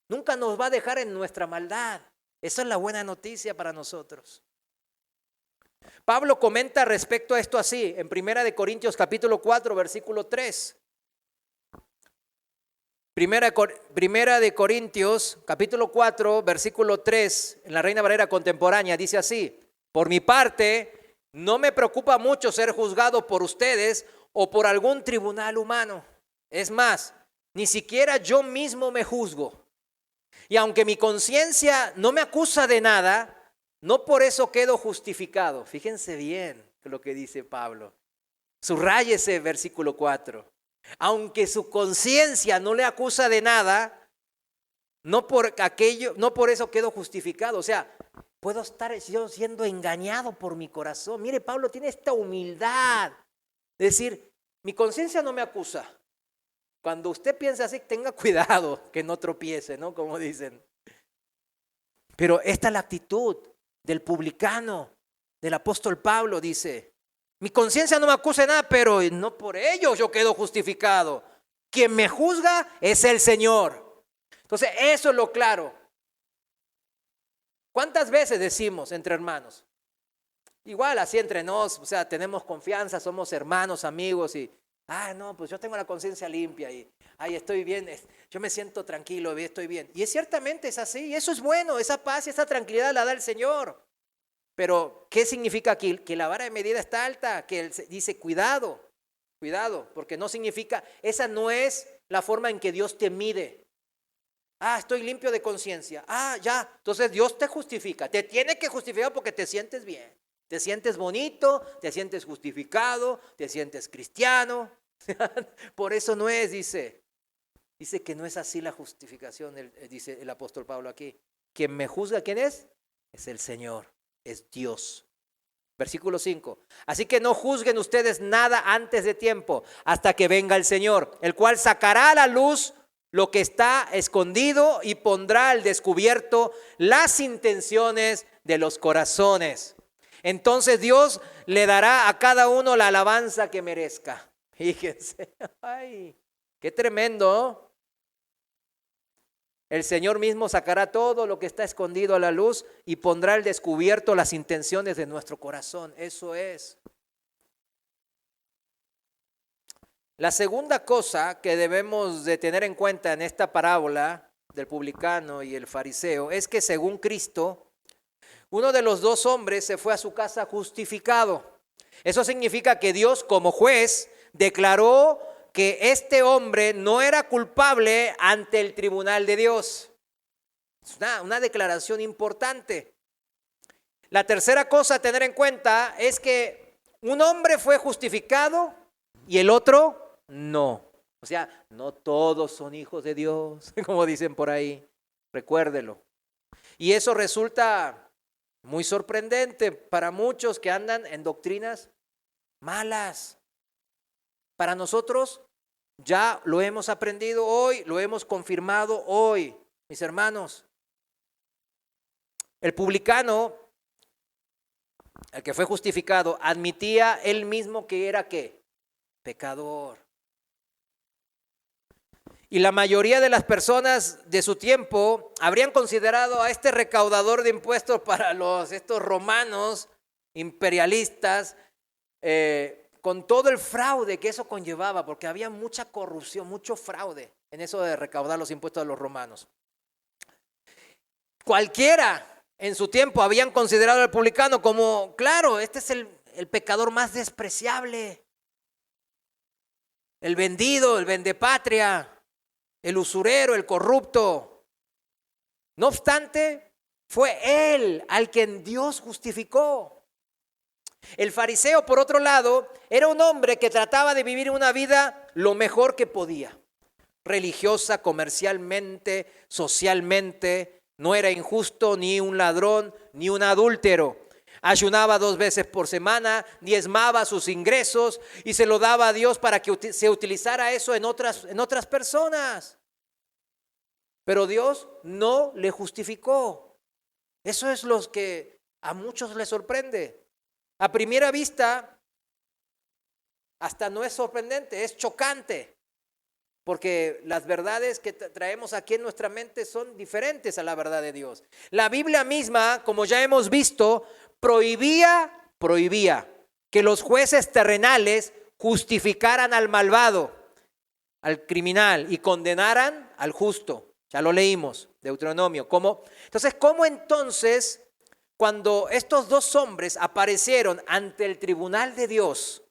A: Nunca nos va a dejar en nuestra maldad. Esa es la buena noticia para nosotros. Pablo comenta respecto a esto así, en 1 Corintios capítulo 4, versículo 3. Primera de Corintios capítulo 4, versículo 3, en la Reina Valera contemporánea, dice así: por mi parte, no me preocupa mucho ser juzgado por ustedes o por algún tribunal humano. Es más, ni siquiera yo mismo me juzgo. Y aunque mi conciencia no me acusa de nada, no por eso quedo justificado. Fíjense bien lo que dice Pablo. Subraye ese versículo 4. Aunque su conciencia no le acusa de nada, no por eso quedo justificado. O sea, puedo estar yo siendo engañado por mi corazón. Mire, Pablo tiene esta humildad de decir, mi conciencia no me acusa. Cuando usted piensa así, tenga cuidado que no tropiece, ¿no? Como dicen. Pero esta es la actitud del publicano, del apóstol Pablo, dice, mi conciencia no me acusa de nada, pero no por ello yo quedo justificado. Quien me juzga es el Señor. Entonces, eso es lo claro. ¿Cuántas veces decimos entre hermanos? Igual así entre nos, o sea, tenemos confianza, somos hermanos, amigos y No, pues yo tengo la conciencia limpia y estoy bien, yo me siento tranquilo, estoy bien. Y ciertamente es así, y eso es bueno, esa paz y esa tranquilidad la da el Señor. Pero, ¿qué significa aquí? Que la vara de medida está alta, que Él dice, cuidado, porque no significa, esa no es la forma en que Dios te mide. Estoy limpio de conciencia. Ya, entonces Dios te justifica, te tiene que justificar porque te sientes bien. Te sientes bonito, te sientes justificado, te sientes cristiano. Por eso no es, dice que no es así la justificación, dice el apóstol Pablo aquí. Quien me juzga, ¿quién es? Es el Señor, es Dios. Versículo 5. Así que no juzguen ustedes nada antes de tiempo, hasta que venga el Señor, el cual sacará a la luz lo que está escondido y pondrá al descubierto las intenciones de los corazones. Entonces Dios le dará a cada uno la alabanza que merezca. Fíjense, qué tremendo. El Señor mismo sacará todo lo que está escondido a la luz y pondrá al descubierto las intenciones de nuestro corazón. Eso es. La segunda cosa que debemos de tener en cuenta en esta parábola del publicano y el fariseo es que según Cristo, uno de los dos hombres se fue a su casa justificado. Eso significa que Dios, como juez, declaró que este hombre no era culpable ante el tribunal de Dios. Es una declaración importante. La tercera cosa a tener en cuenta es que un hombre fue justificado y el otro no. O sea, no todos son hijos de Dios, como dicen por ahí. Recuérdelo. Y eso resulta muy sorprendente para muchos que andan en doctrinas malas. Para nosotros ya lo hemos aprendido hoy, lo hemos confirmado hoy, mis hermanos. El publicano, el que fue justificado, admitía él mismo que era ¿qué? Pecador. Y la mayoría de las personas de su tiempo habrían considerado a este recaudador de impuestos para estos romanos imperialistas, con todo el fraude que eso conllevaba, porque había mucha corrupción, mucho fraude en eso de recaudar los impuestos a los romanos. Cualquiera en su tiempo habían considerado al publicano como, claro, este es el pecador más despreciable, el vendido, el vendepatria, el usurero, el corrupto. No obstante, fue él al quien Dios justificó. El fariseo, por otro lado, era un hombre que trataba de vivir una vida lo mejor que podía. Religiosa, comercialmente, socialmente. No era injusto, ni un ladrón, ni un adúltero. Ayunaba 2 veces por semana, diezmaba sus ingresos y se lo daba a Dios para que se utilizara eso en otras personas. Pero Dios no le justificó. Eso es lo que a muchos les sorprende. A primera vista, hasta no es sorprendente, es chocante. Porque las verdades que traemos aquí en nuestra mente son diferentes a la verdad de Dios. La Biblia misma, como ya hemos visto, prohibía que los jueces terrenales justificaran al malvado, al criminal, y condenaran al justo. Ya lo leímos, Deuteronomio. Entonces, ¿cómo entonces, cuando estos dos hombres aparecieron ante el tribunal de Dios,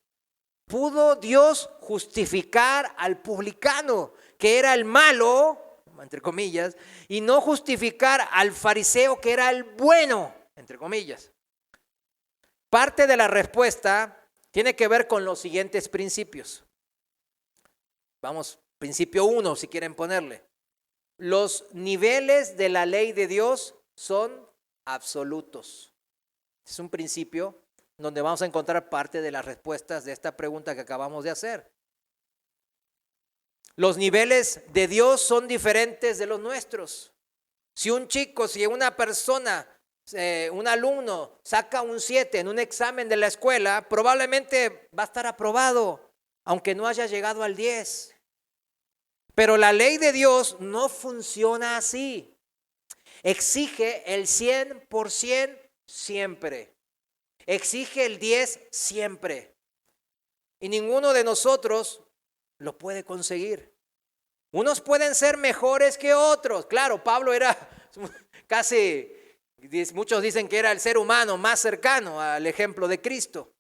A: pudo Dios justificar al publicano, que era el malo, entre comillas, y no justificar al fariseo, que era el bueno, entre comillas? Parte de la respuesta tiene que ver con los siguientes principios. Vamos, principio 1, si quieren ponerle. Los niveles de la ley de Dios son absolutos. Es un principio donde vamos a encontrar parte de las respuestas de esta pregunta que acabamos de hacer. Los niveles de Dios son diferentes de los nuestros. Si una persona, un alumno saca un 7 en un examen de la escuela, probablemente va a estar aprobado, aunque no haya llegado al 10. Pero la ley de Dios no funciona así. Exige el 100% siempre. Exige el 10 siempre. Y ninguno de nosotros lo puede conseguir. Unos pueden ser mejores que otros. Claro, Pablo era casi, muchos dicen que era el ser humano más cercano al ejemplo de Cristo.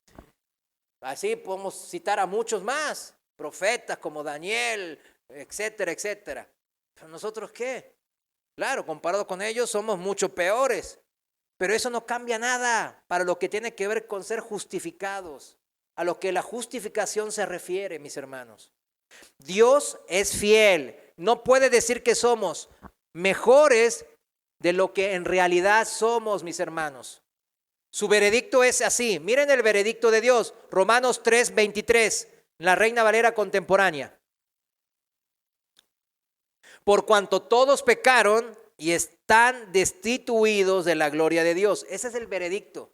A: Así podemos citar a muchos más, profetas como Daniel, etcétera, etcétera. ¿Pero nosotros qué? Claro, comparado con ellos somos mucho peores. Pero eso no cambia nada para lo que tiene que ver con ser justificados, a lo que la justificación se refiere, mis hermanos. Dios es fiel, no puede decir que somos mejores de lo que en realidad somos, mis hermanos. Su veredicto es así. Miren el veredicto de Dios, Romanos 3:23, la Reina Valera contemporánea. Por cuanto todos pecaron y están destituidos de la gloria de Dios. Ese es el veredicto.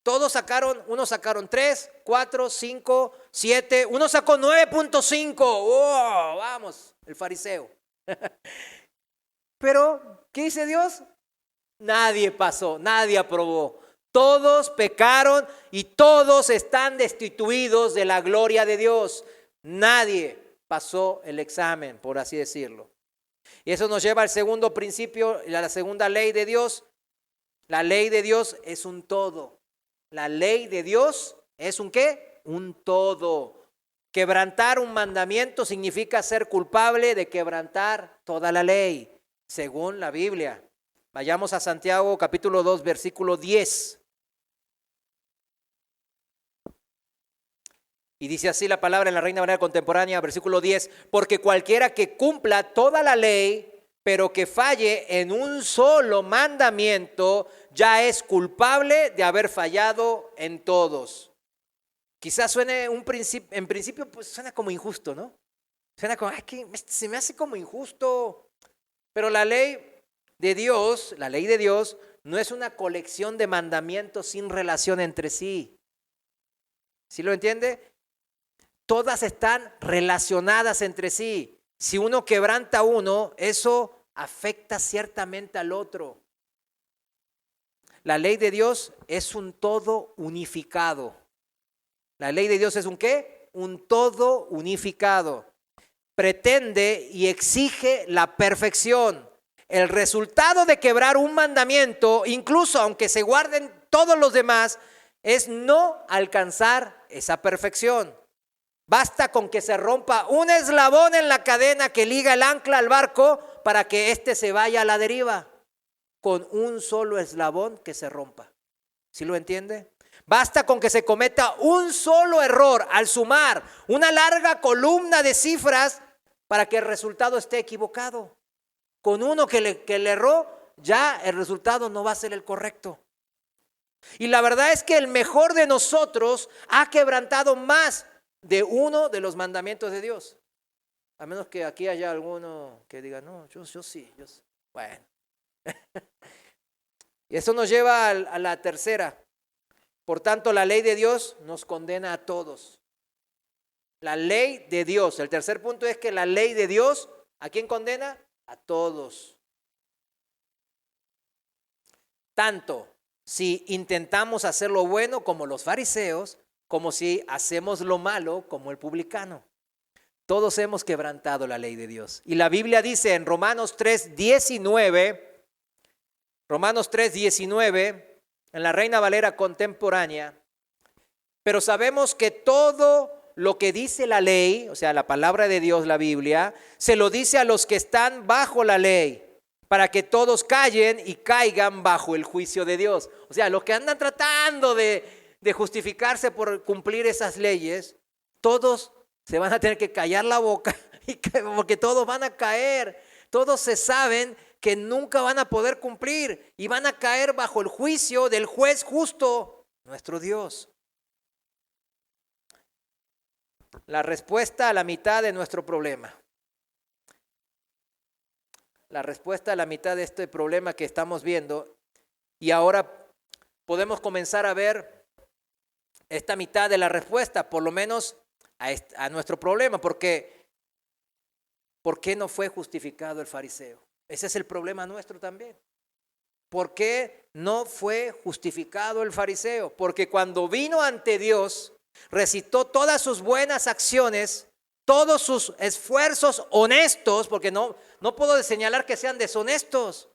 A: Todos sacaron, unos sacaron 3, 4, 5, 7, uno sacó 9.5. ¡Oh! Vamos, el fariseo. Pero, ¿qué dice Dios? Nadie pasó, nadie aprobó. Todos pecaron y todos están destituidos de la gloria de Dios. Nadie pasó el examen, por así decirlo. Y eso nos lleva al segundo principio, a la segunda ley de Dios. La ley de Dios es un todo. La ley de Dios es un ¿qué? Un todo. Quebrantar un mandamiento significa ser culpable de quebrantar toda la ley, según la Biblia. Vayamos a Santiago capítulo 2, versículo 10. Y dice así la palabra en la Reina Valera contemporánea, versículo 10, porque cualquiera que cumpla toda la ley, pero que falle en un solo mandamiento, ya es culpable de haber fallado en todos. Quizás suene en principio pues suena como injusto, ¿no? Suena como, que se me hace como injusto. Pero la ley de Dios no es una colección de mandamientos sin relación entre sí. ¿Sí lo entiende? Todas están relacionadas entre sí. Si uno quebranta uno, eso afecta ciertamente al otro. La ley de Dios es un todo unificado. La ley de Dios es un ¿qué? Un todo unificado. Pretende y exige la perfección. El resultado de quebrar un mandamiento, incluso aunque se guarden todos los demás, es no alcanzar esa perfección. Basta con que se rompa un eslabón en la cadena que liga el ancla al barco para que éste se vaya a la deriva. Con un solo eslabón que se rompa. ¿Sí lo entiende? Basta con que se cometa un solo error al sumar una larga columna de cifras para que el resultado esté equivocado. Con uno que le erró, ya el resultado no va a ser el correcto. Y la verdad es que el mejor de nosotros ha quebrantado más de uno de los mandamientos de Dios. A menos que aquí haya alguno que diga, no, yo sí. Bueno. Y eso nos lleva a la tercera. Por tanto, la ley de Dios nos condena a todos. La ley de Dios. El tercer punto es que la ley de Dios, ¿a quién condena? A todos. Tanto si intentamos hacer lo bueno como los fariseos, como si hacemos lo malo como el publicano. Todos hemos quebrantado la ley de Dios. Y la Biblia dice en Romanos 3:19, en la Reina Valera contemporánea, pero sabemos que todo lo que dice la ley, o sea, la palabra de Dios, la Biblia, se lo dice a los que están bajo la ley, para que todos callen y caigan bajo el juicio de Dios. O sea, los que andan tratando de justificarse por cumplir esas leyes, todos se van a tener que callar la boca porque todos van a caer. Todos se saben que nunca van a poder cumplir y van a caer bajo el juicio del juez justo, nuestro Dios. La respuesta a la mitad de nuestro problema. La respuesta a la mitad de este problema que estamos viendo, y ahora podemos comenzar a ver esta mitad de la respuesta, por lo menos a nuestro problema, porque ¿por qué no fue justificado el fariseo? Ese es el problema nuestro también. ¿Por qué no fue justificado el fariseo? Porque cuando vino ante Dios, recitó todas sus buenas acciones todos sus esfuerzos honestos, porque no puedo señalar que sean deshonestos.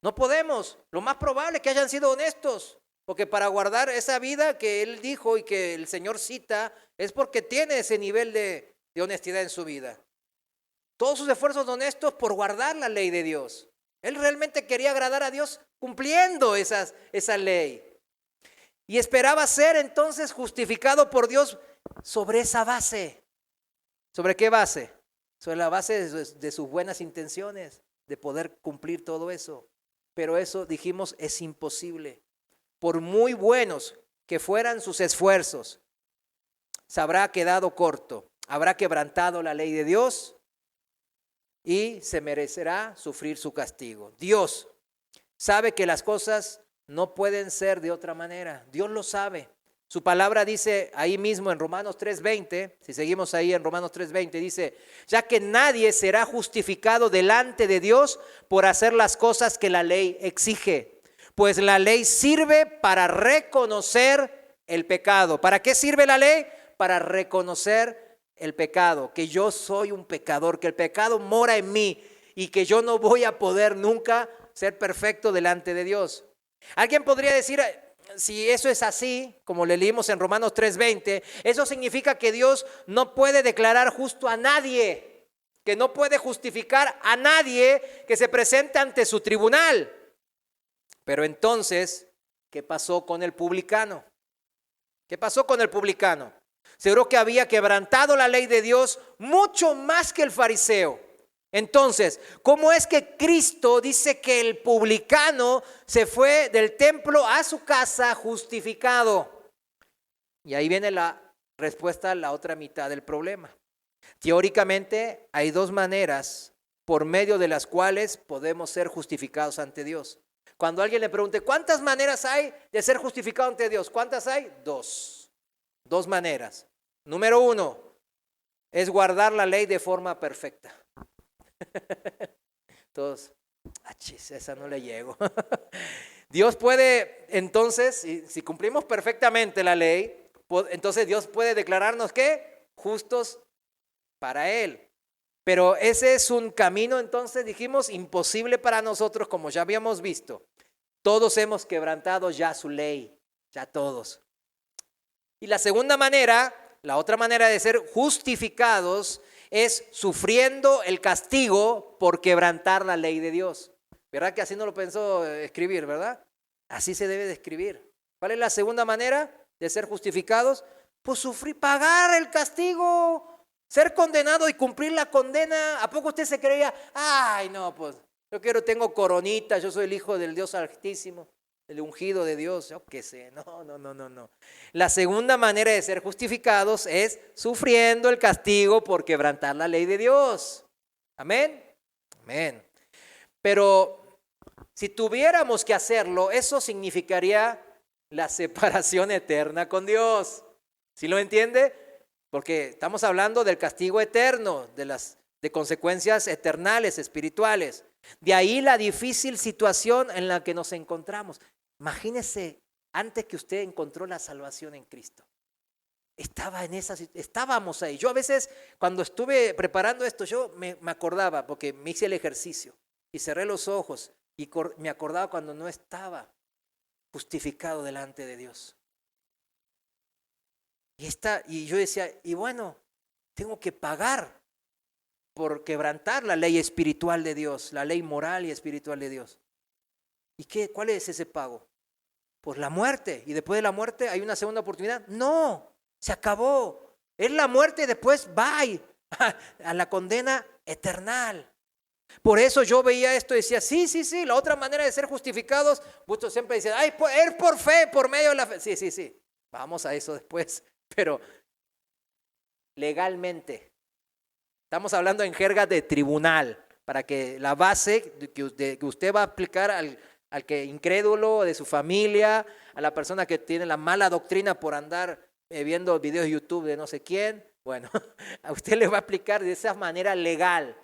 A: No podemos. Lo más probable es que hayan sido honestos, porque para guardar esa vida que él dijo y que el Señor cita, es porque tiene ese nivel de honestidad en su vida. Todos sus esfuerzos honestos por guardar la ley de Dios. Él realmente quería agradar a Dios cumpliendo esa ley. Y esperaba ser entonces justificado por Dios sobre esa base. ¿Sobre qué base? Sobre la base de sus buenas intenciones, de poder cumplir todo eso. Pero eso, dijimos, es imposible. Por muy buenos que fueran sus esfuerzos, se habrá quedado corto, habrá quebrantado la ley de Dios y se merecerá sufrir su castigo. Dios sabe que las cosas no pueden ser de otra manera. Dios lo sabe. Su palabra dice ahí mismo en Romanos 3:20, si seguimos ahí en Romanos 3:20, dice, ya que nadie será justificado delante de Dios por hacer las cosas que la ley exige, pues la ley sirve para reconocer el pecado. ¿Para qué sirve la ley? Para reconocer el pecado, que yo soy un pecador, que el pecado mora en mí y que yo no voy a poder nunca ser perfecto delante de Dios. Alguien podría decir, si eso es así, como le leímos en Romanos 3:20, eso significa que Dios no puede declarar justo a nadie, que no puede justificar a nadie que se presente ante su tribunal. Pero entonces, ¿qué pasó con el publicano? ¿Qué pasó con el publicano? Seguro que había quebrantado la ley de Dios mucho más que el fariseo. Entonces, ¿cómo es que Cristo dice que el publicano se fue del templo a su casa justificado? Y ahí viene la respuesta a la otra mitad del problema. Teóricamente, hay dos maneras por medio de las cuales podemos ser justificados ante Dios. Cuando alguien le pregunte, ¿cuántas maneras hay de ser justificado ante Dios? ¿Cuántas hay? Dos maneras. Número 1 es guardar la ley de forma perfecta. Todos, esa no le llego. Dios puede, entonces, si cumplimos perfectamente la ley, entonces Dios puede declararnos ¿qué? Justos para Él. Pero ese es un camino, entonces dijimos, imposible para nosotros, como ya habíamos visto. Todos hemos quebrantado ya su ley, ya todos. Y la segunda manera, la otra manera de ser justificados es sufriendo el castigo por quebrantar la ley de Dios. ¿Verdad que así no lo pensó escribir, verdad? Así se debe de escribir. ¿Cuál es la segunda manera de ser justificados? Pues sufrir, pagar el castigo, ser condenado y cumplir la condena. ¿A poco usted se creía? Ay, no, pues yo tengo coronita, yo soy el hijo del Dios Altísimo, el ungido de Dios, yo qué sé, no. La segunda manera de ser justificados es sufriendo el castigo por quebrantar la ley de Dios. Amén. Amén. Pero si tuviéramos que hacerlo, eso significaría la separación eterna con Dios. ¿Sí lo entiende? Porque estamos hablando del castigo eterno, de consecuencias eternales, espirituales. De ahí la difícil situación en la que nos encontramos. Imagínese, antes que usted encontró la salvación en Cristo, estábamos ahí. Yo a veces, cuando estuve preparando esto, yo me acordaba, porque me hice el ejercicio y cerré los ojos y me acordaba cuando no estaba justificado delante de Dios. Y yo decía, y bueno, tengo que pagar por quebrantar la ley espiritual de Dios, la ley moral y espiritual de Dios. ¿Y cuál es ese pago? Pues la muerte. ¿Y después de la muerte hay una segunda oportunidad? No, se acabó. Es la muerte y después bye a la condena eternal. Por eso yo veía esto y decía, sí, la otra manera de ser justificados, muchos siempre dicen, es por fe, por medio de la fe. Sí, vamos a eso después. Pero legalmente, estamos hablando en jerga de tribunal, para que la base que usted va a aplicar al que incrédulo, de su familia, a la persona que tiene la mala doctrina por andar viendo videos de YouTube de no sé quién, bueno, a usted le va a aplicar de esa manera legal,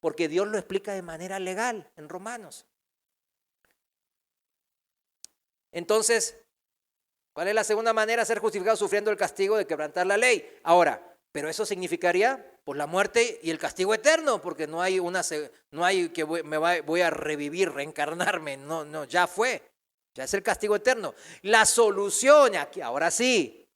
A: porque Dios lo explica de manera legal en Romanos. Entonces, ¿cuál es la segunda manera de ser justificado? Sufriendo el castigo de quebrantar la ley. Ahora, Pero eso significaría pues la muerte y el castigo eterno, porque no hay que voy a revivir, reencarnarme, no, ya fue, ya es el castigo eterno. La solución aquí, ahora sí,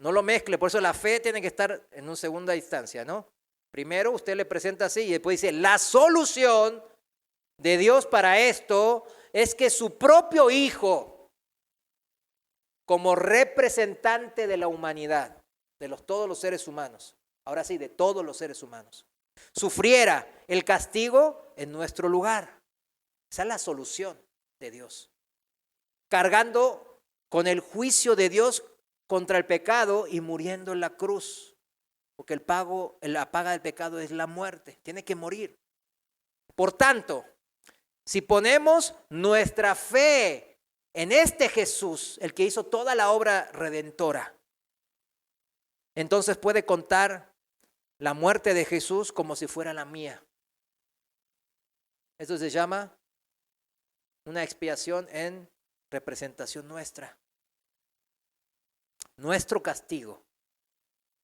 A: no lo mezcle, por eso la fe tiene que estar en una segunda instancia, ¿no? Primero usted le presenta así y después dice, la solución de Dios para esto es que su propio Hijo, como representante de la humanidad, de todos los seres humanos, ahora sí, de todos los seres humanos, sufriera el castigo en nuestro lugar. Esa es la solución de Dios. Cargando con el juicio de Dios contra el pecado y muriendo en la cruz. Porque la paga del pecado es la muerte. Tiene que morir. Por tanto, si ponemos nuestra fe en este Jesús, el que hizo toda la obra redentora, entonces puede contar la muerte de Jesús como si fuera la mía. Eso se llama una expiación en representación nuestra. Nuestro castigo,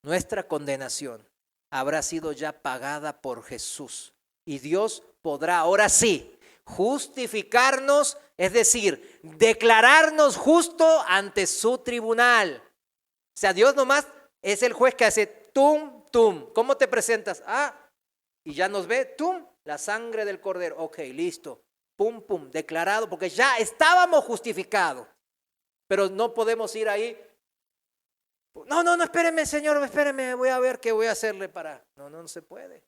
A: nuestra condenación habrá sido ya pagada por Jesús. Y Dios podrá ahora sí justificarnos, es decir, declararnos justo ante su tribunal. O sea, Dios nomás es el juez que hace tum, tum. ¿Cómo te presentas? Y ya nos ve, tum, la sangre del cordero. Ok, listo. Pum, pum, declarado, porque ya estábamos justificados. Pero no podemos ir ahí. No, espéreme, Señor, espéreme, voy a ver qué voy a hacerle para. No se puede.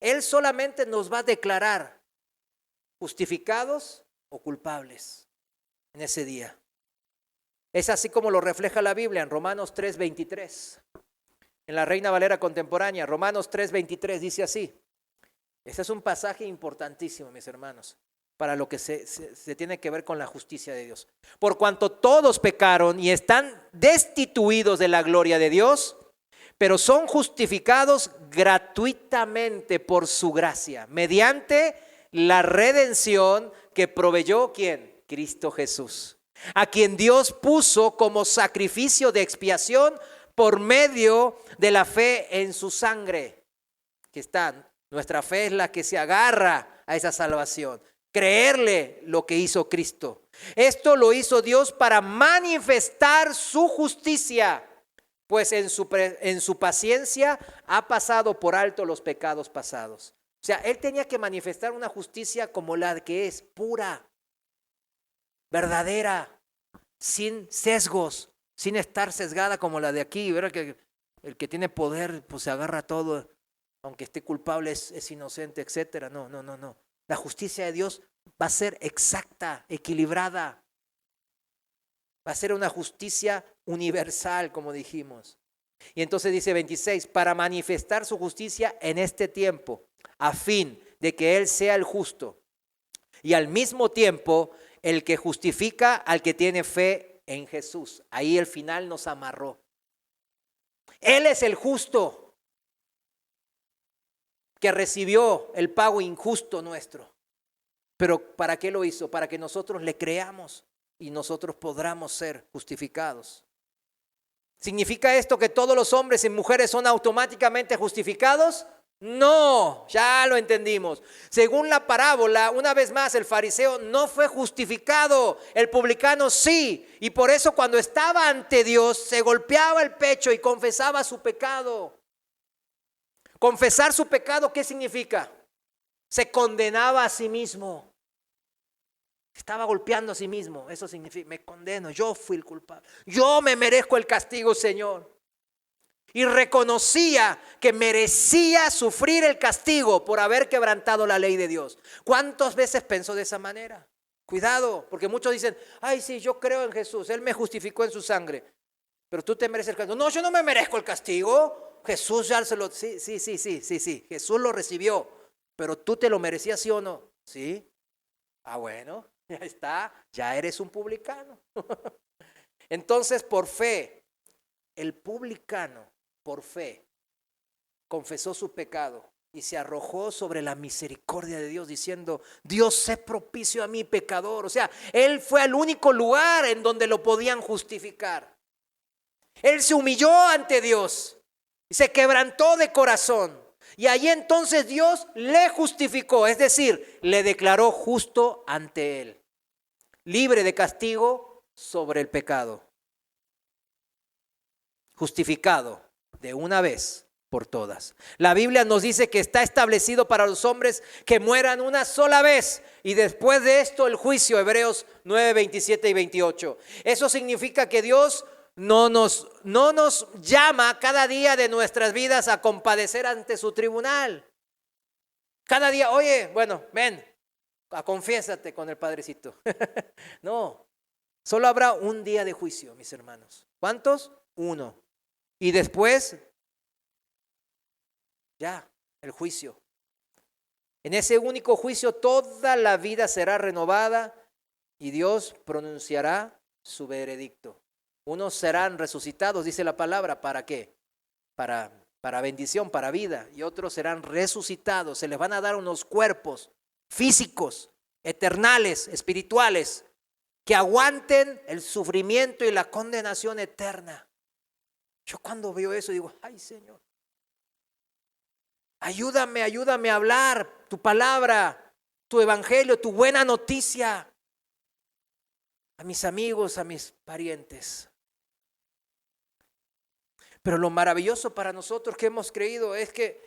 A: Él solamente nos va a declarar justificados o culpables en ese día. Es así como lo refleja la Biblia en Romanos 3:23. En la Reina Valera contemporánea, Romanos 3:23 dice así. Este es un pasaje importantísimo, mis hermanos, para lo que se tiene que ver con la justicia de Dios. Por cuanto todos pecaron y están destituidos de la gloria de Dios, pero son justificados gratuitamente por su gracia, mediante la redención que proveyó, ¿quién? Cristo Jesús, a quien Dios puso como sacrificio de expiación por medio de la fe en su sangre. Aquí está, nuestra fe es la que se agarra a esa salvación. Creerle lo que hizo Cristo. Esto lo hizo Dios para manifestar su justicia, pues en su paciencia ha pasado por alto los pecados pasados. O sea, Él tenía que manifestar una justicia como la que es pura, verdadera, sin sesgos, sin estar sesgada como la de aquí, ¿verdad? Que el que tiene poder pues se agarra a todo, aunque esté culpable es inocente, etcétera. No. La justicia de Dios va a ser exacta, equilibrada. Va a ser una justicia universal, como dijimos. Y entonces dice 26, para manifestar su justicia en este tiempo, a fin de que Él sea el justo y al mismo tiempo el que justifica al que tiene fe en Jesús. Ahí el final nos amarró. Él es el justo que recibió el pago injusto nuestro. Pero ¿para qué lo hizo? Para que nosotros le creamos y nosotros podamos ser justificados. ¿Significa esto que todos los hombres y mujeres son automáticamente justificados? No, ya lo entendimos. Según la parábola, una vez más, el fariseo no fue justificado, el publicano sí. Y por eso cuando estaba ante Dios, se golpeaba el pecho y confesaba su pecado. Confesar su pecado, ¿qué significa? Se condenaba a sí mismo. Estaba golpeando a sí mismo. Eso significa, me condeno, yo fui el culpable. Yo me merezco el castigo, Señor. Y reconocía que merecía sufrir el castigo por haber quebrantado la ley de Dios. ¿Cuántas veces pensó de esa manera? Cuidado, porque muchos dicen, ay, sí, yo creo en Jesús, Él me justificó en su sangre. Pero tú te mereces el castigo. No, yo no me merezco el castigo. Jesús ya se lo... Sí, Jesús lo recibió. Pero tú te lo merecías, ¿sí o no? Sí. Bueno, ya está, ya eres un publicano. Entonces, por fe, el publicano, por fe, confesó su pecado y se arrojó sobre la misericordia de Dios diciendo, Dios, sé propicio a mi pecador. O sea, él fue al único lugar en donde lo podían justificar. Él se humilló ante Dios y se quebrantó de corazón. Y allí entonces Dios le justificó, es decir, le declaró justo ante Él, libre de castigo sobre el pecado, justificado de una vez por todas. La Biblia nos dice que está establecido para los hombres que mueran una sola vez y después de esto el juicio, Hebreos 9, 27 y 28. Eso significa que Dios no nos llama cada día de nuestras vidas a compadecer ante su tribunal. Cada día, oye, bueno, ven, confiésate con el Padrecito. No, solo habrá un día de juicio, mis hermanos. ¿Cuántos? Uno. Y después, ya, el juicio. En ese único juicio toda la vida será renovada y Dios pronunciará su veredicto. Unos serán resucitados, dice la palabra, ¿para qué? Para bendición, para vida. Y otros serán resucitados, se les van a dar unos cuerpos físicos, eternales, espirituales, que aguanten el sufrimiento y la condenación eterna. Yo cuando veo eso digo, ay Señor, ayúdame a hablar tu palabra, tu evangelio, tu buena noticia a mis amigos, a mis parientes. Pero lo maravilloso para nosotros que hemos creído es que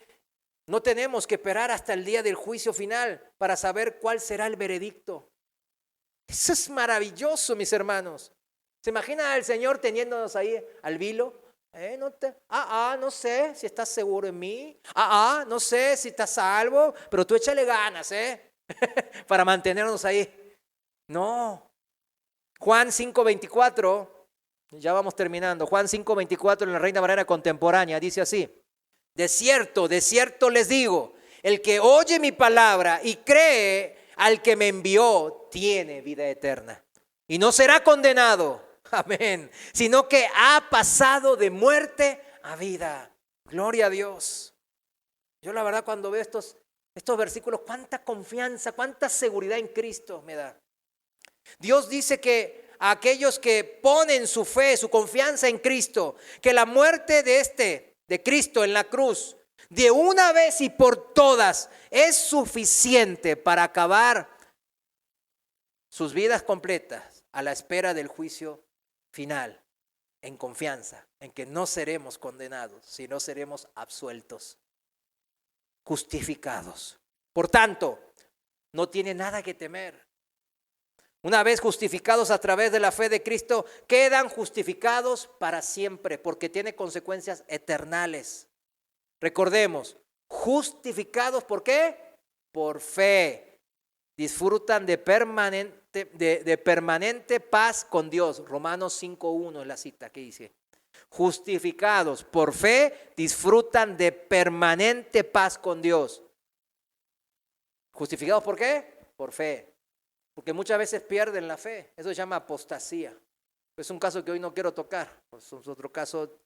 A: no tenemos que esperar hasta el día del juicio final para saber cuál será el veredicto. Eso es maravilloso, mis hermanos. ¿Se imagina al Señor teniéndonos ahí al vilo? No sé si estás seguro en mí. No sé si estás salvo, pero tú échale ganas, para mantenernos ahí. No. Juan 5:24, ya vamos terminando. Juan 5:24 en la Reina Valera contemporánea dice así: de cierto les digo, el que oye mi palabra y cree al que me envió, tiene vida eterna. Y no será condenado, amén, sino que ha pasado de muerte a vida. Gloria a Dios. Yo la verdad cuando veo estos versículos, cuánta confianza, cuánta seguridad en Cristo me da. Dios dice que a aquellos que ponen su fe, su confianza en Cristo, que la muerte de Cristo en la cruz, de una vez y por todas, es suficiente para acabar sus vidas completas a la espera del juicio final, en confianza, en que no seremos condenados, sino seremos absueltos, justificados. Por tanto, no tiene nada que temer. Una vez justificados a través de la fe de Cristo, quedan justificados para siempre, porque tiene consecuencias eternales. Recordemos, justificados, ¿por qué? Por fe. Disfrutan de permanente paz con Dios. Romanos 5:1 es la cita que dice. Justificados por fe, disfrutan de permanente paz con Dios. ¿Justificados por qué? Por fe. Porque muchas veces pierden la fe. Eso se llama apostasía. Es un caso que hoy no quiero tocar. Es otro caso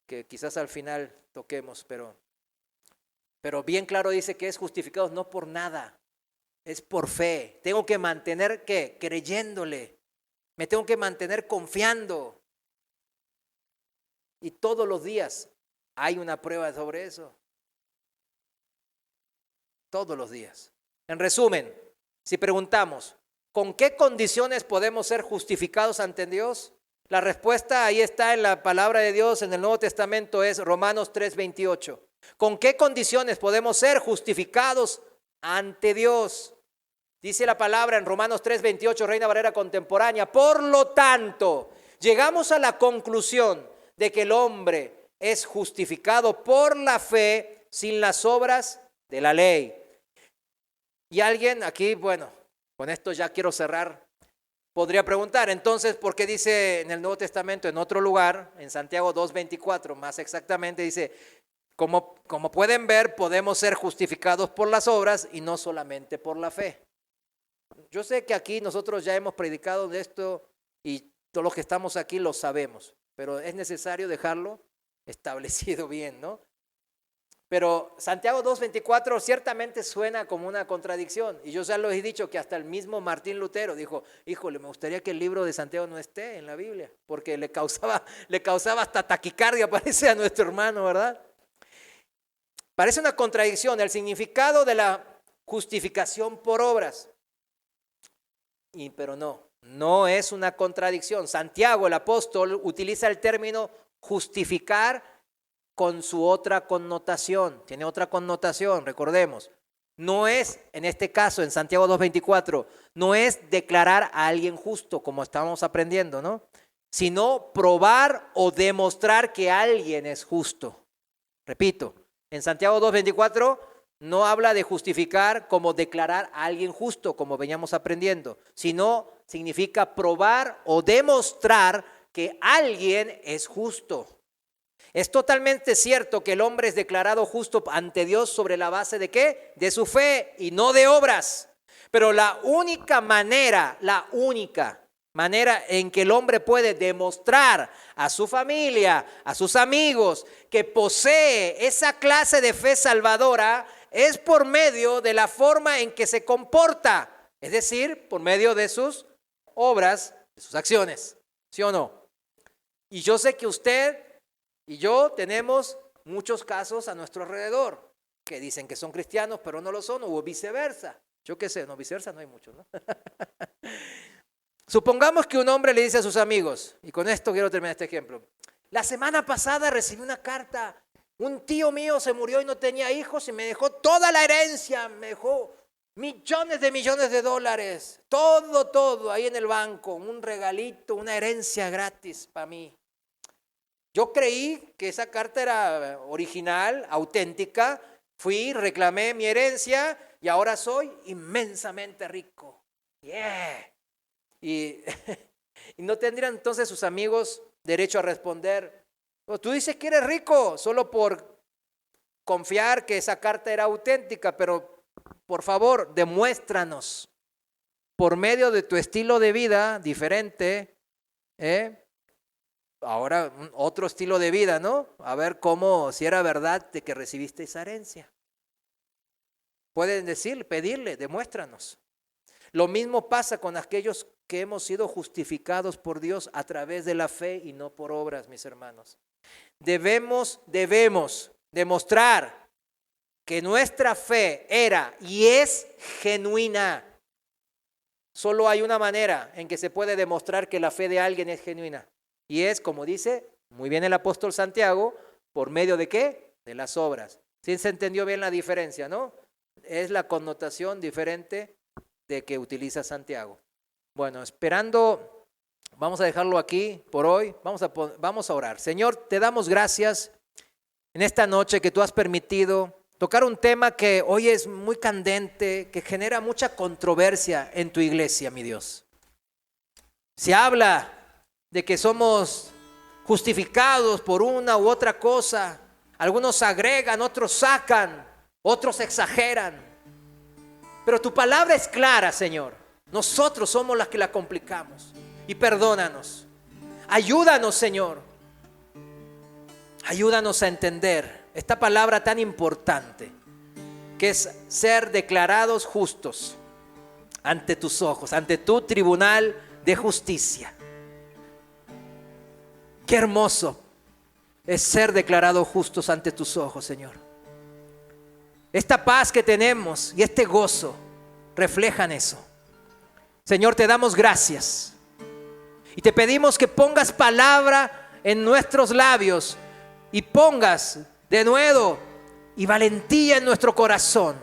A: que quizás al final toquemos. Pero bien claro dice que es justificados no por nada. Es por fe. Tengo que mantener, ¿qué? Creyéndole. Me tengo que mantener confiando. Y todos los días hay una prueba sobre eso. Todos los días. En resumen, si preguntamos, ¿con qué condiciones podemos ser justificados ante Dios? La respuesta ahí está en la palabra de Dios en el Nuevo Testamento, es Romanos 3:28. ¿Con qué condiciones podemos ser justificados ante Dios? Dice la palabra en Romanos 3:28, Reina Valera contemporánea. Por lo tanto, llegamos a la conclusión de que el hombre es justificado por la fe sin las obras de la ley. Y alguien aquí, bueno, con esto ya quiero cerrar, podría preguntar, entonces, ¿por qué dice en el Nuevo Testamento, en otro lugar, en Santiago 2:24, más exactamente, dice, como pueden ver, podemos ser justificados por las obras y no solamente por la fe? Yo sé que aquí nosotros ya hemos predicado de esto y todos los que estamos aquí lo sabemos, pero es necesario dejarlo establecido bien, ¿no? Pero Santiago 2:24 ciertamente suena como una contradicción. Y yo ya lo he dicho que hasta el mismo Martín Lutero dijo, híjole, me gustaría que el libro de Santiago no esté en la Biblia, porque le causaba hasta taquicardia, parece, a nuestro hermano, ¿verdad? Parece una contradicción el significado de la justificación por obras. Pero no es una contradicción. Santiago, el apóstol, utiliza el término justificar con su otra connotación. Tiene otra connotación, recordemos. No es, en este caso, en Santiago 2:24, no es declarar a alguien justo, como estamos aprendiendo, ¿no? Sino probar o demostrar que alguien es justo. Repito, en Santiago 2:24 no habla de justificar como declarar a alguien justo, como veníamos aprendiendo, sino significa probar o demostrar que alguien es justo. Es totalmente cierto que el hombre es declarado justo ante Dios sobre la base ¿de qué? De su fe y no de obras. Pero la única manera en que el hombre puede demostrar a su familia, a sus amigos, que posee esa clase de fe salvadora es por medio de la forma en que se comporta, es decir, por medio de sus obras, de sus acciones, ¿sí o no? Y yo sé que usted y yo tenemos muchos casos a nuestro alrededor que dicen que son cristianos, pero no lo son, o viceversa. Yo qué sé, no, viceversa no hay mucho, ¿no? Supongamos que un hombre le dice a sus amigos, y con esto quiero terminar este ejemplo. La semana pasada recibí una carta, un tío mío se murió y no tenía hijos y me dejó toda la herencia, me dejó millones de dólares, todo ahí en el banco, un regalito, una herencia gratis para mí. Yo creí que esa carta era original, auténtica, fui, reclamé mi herencia y ahora soy inmensamente rico. Yeah. Y no tendrían entonces sus amigos derecho a responder, tú dices que eres rico solo por confiar que esa carta era auténtica, pero por favor, demuéstranos por medio de tu estilo de vida diferente, ahora otro estilo de vida, ¿no? A ver si era verdad de que recibiste esa herencia. Pueden pedirle, demuéstranos. Lo mismo pasa con aquellos que hemos sido justificados por Dios a través de la fe y no por obras, mis hermanos. Debemos demostrar que nuestra fe era y es genuina. Solo hay una manera en que se puede demostrar que la fe de alguien es genuina. Y es, como dice muy bien el apóstol Santiago, ¿por medio de qué? De las obras. ¿Sí se entendió bien la diferencia, no? Es la connotación diferente de que utiliza Santiago. Bueno, vamos a dejarlo aquí por hoy. Vamos a orar. Señor, te damos gracias en esta noche que tú has permitido tocar un tema que hoy es muy candente, que genera mucha controversia en tu iglesia, mi Dios. Se habla de que somos justificados por una u otra cosa. Algunos agregan, otros sacan, otros exageran. Pero tu palabra es clara, Señor. Nosotros somos las que la complicamos. Y perdónanos. Ayúdanos, Señor. Ayúdanos a entender esta palabra tan importante, que es ser declarados justos ante tus ojos, ante tu tribunal de justicia. Qué hermoso es ser declarados justos ante tus ojos, Señor. Esta paz que tenemos y este gozo reflejan eso. Señor, te damos gracias y te pedimos que pongas palabra en nuestros labios y pongas de nuevo y valentía en nuestro corazón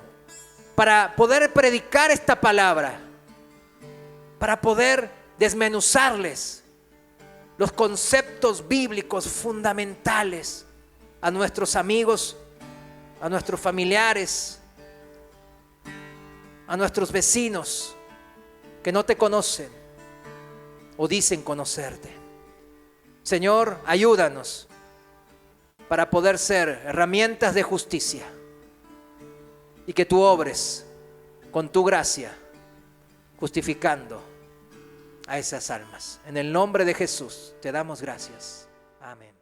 A: para poder predicar esta palabra, para poder desmenuzarles los conceptos bíblicos fundamentales a nuestros amigos, a nuestros familiares, a nuestros vecinos que no te conocen o dicen conocerte. Señor, ayúdanos para poder ser herramientas de justicia y que tú obres con tu gracia justificando a esas almas. En el nombre de Jesús te damos gracias. Amén.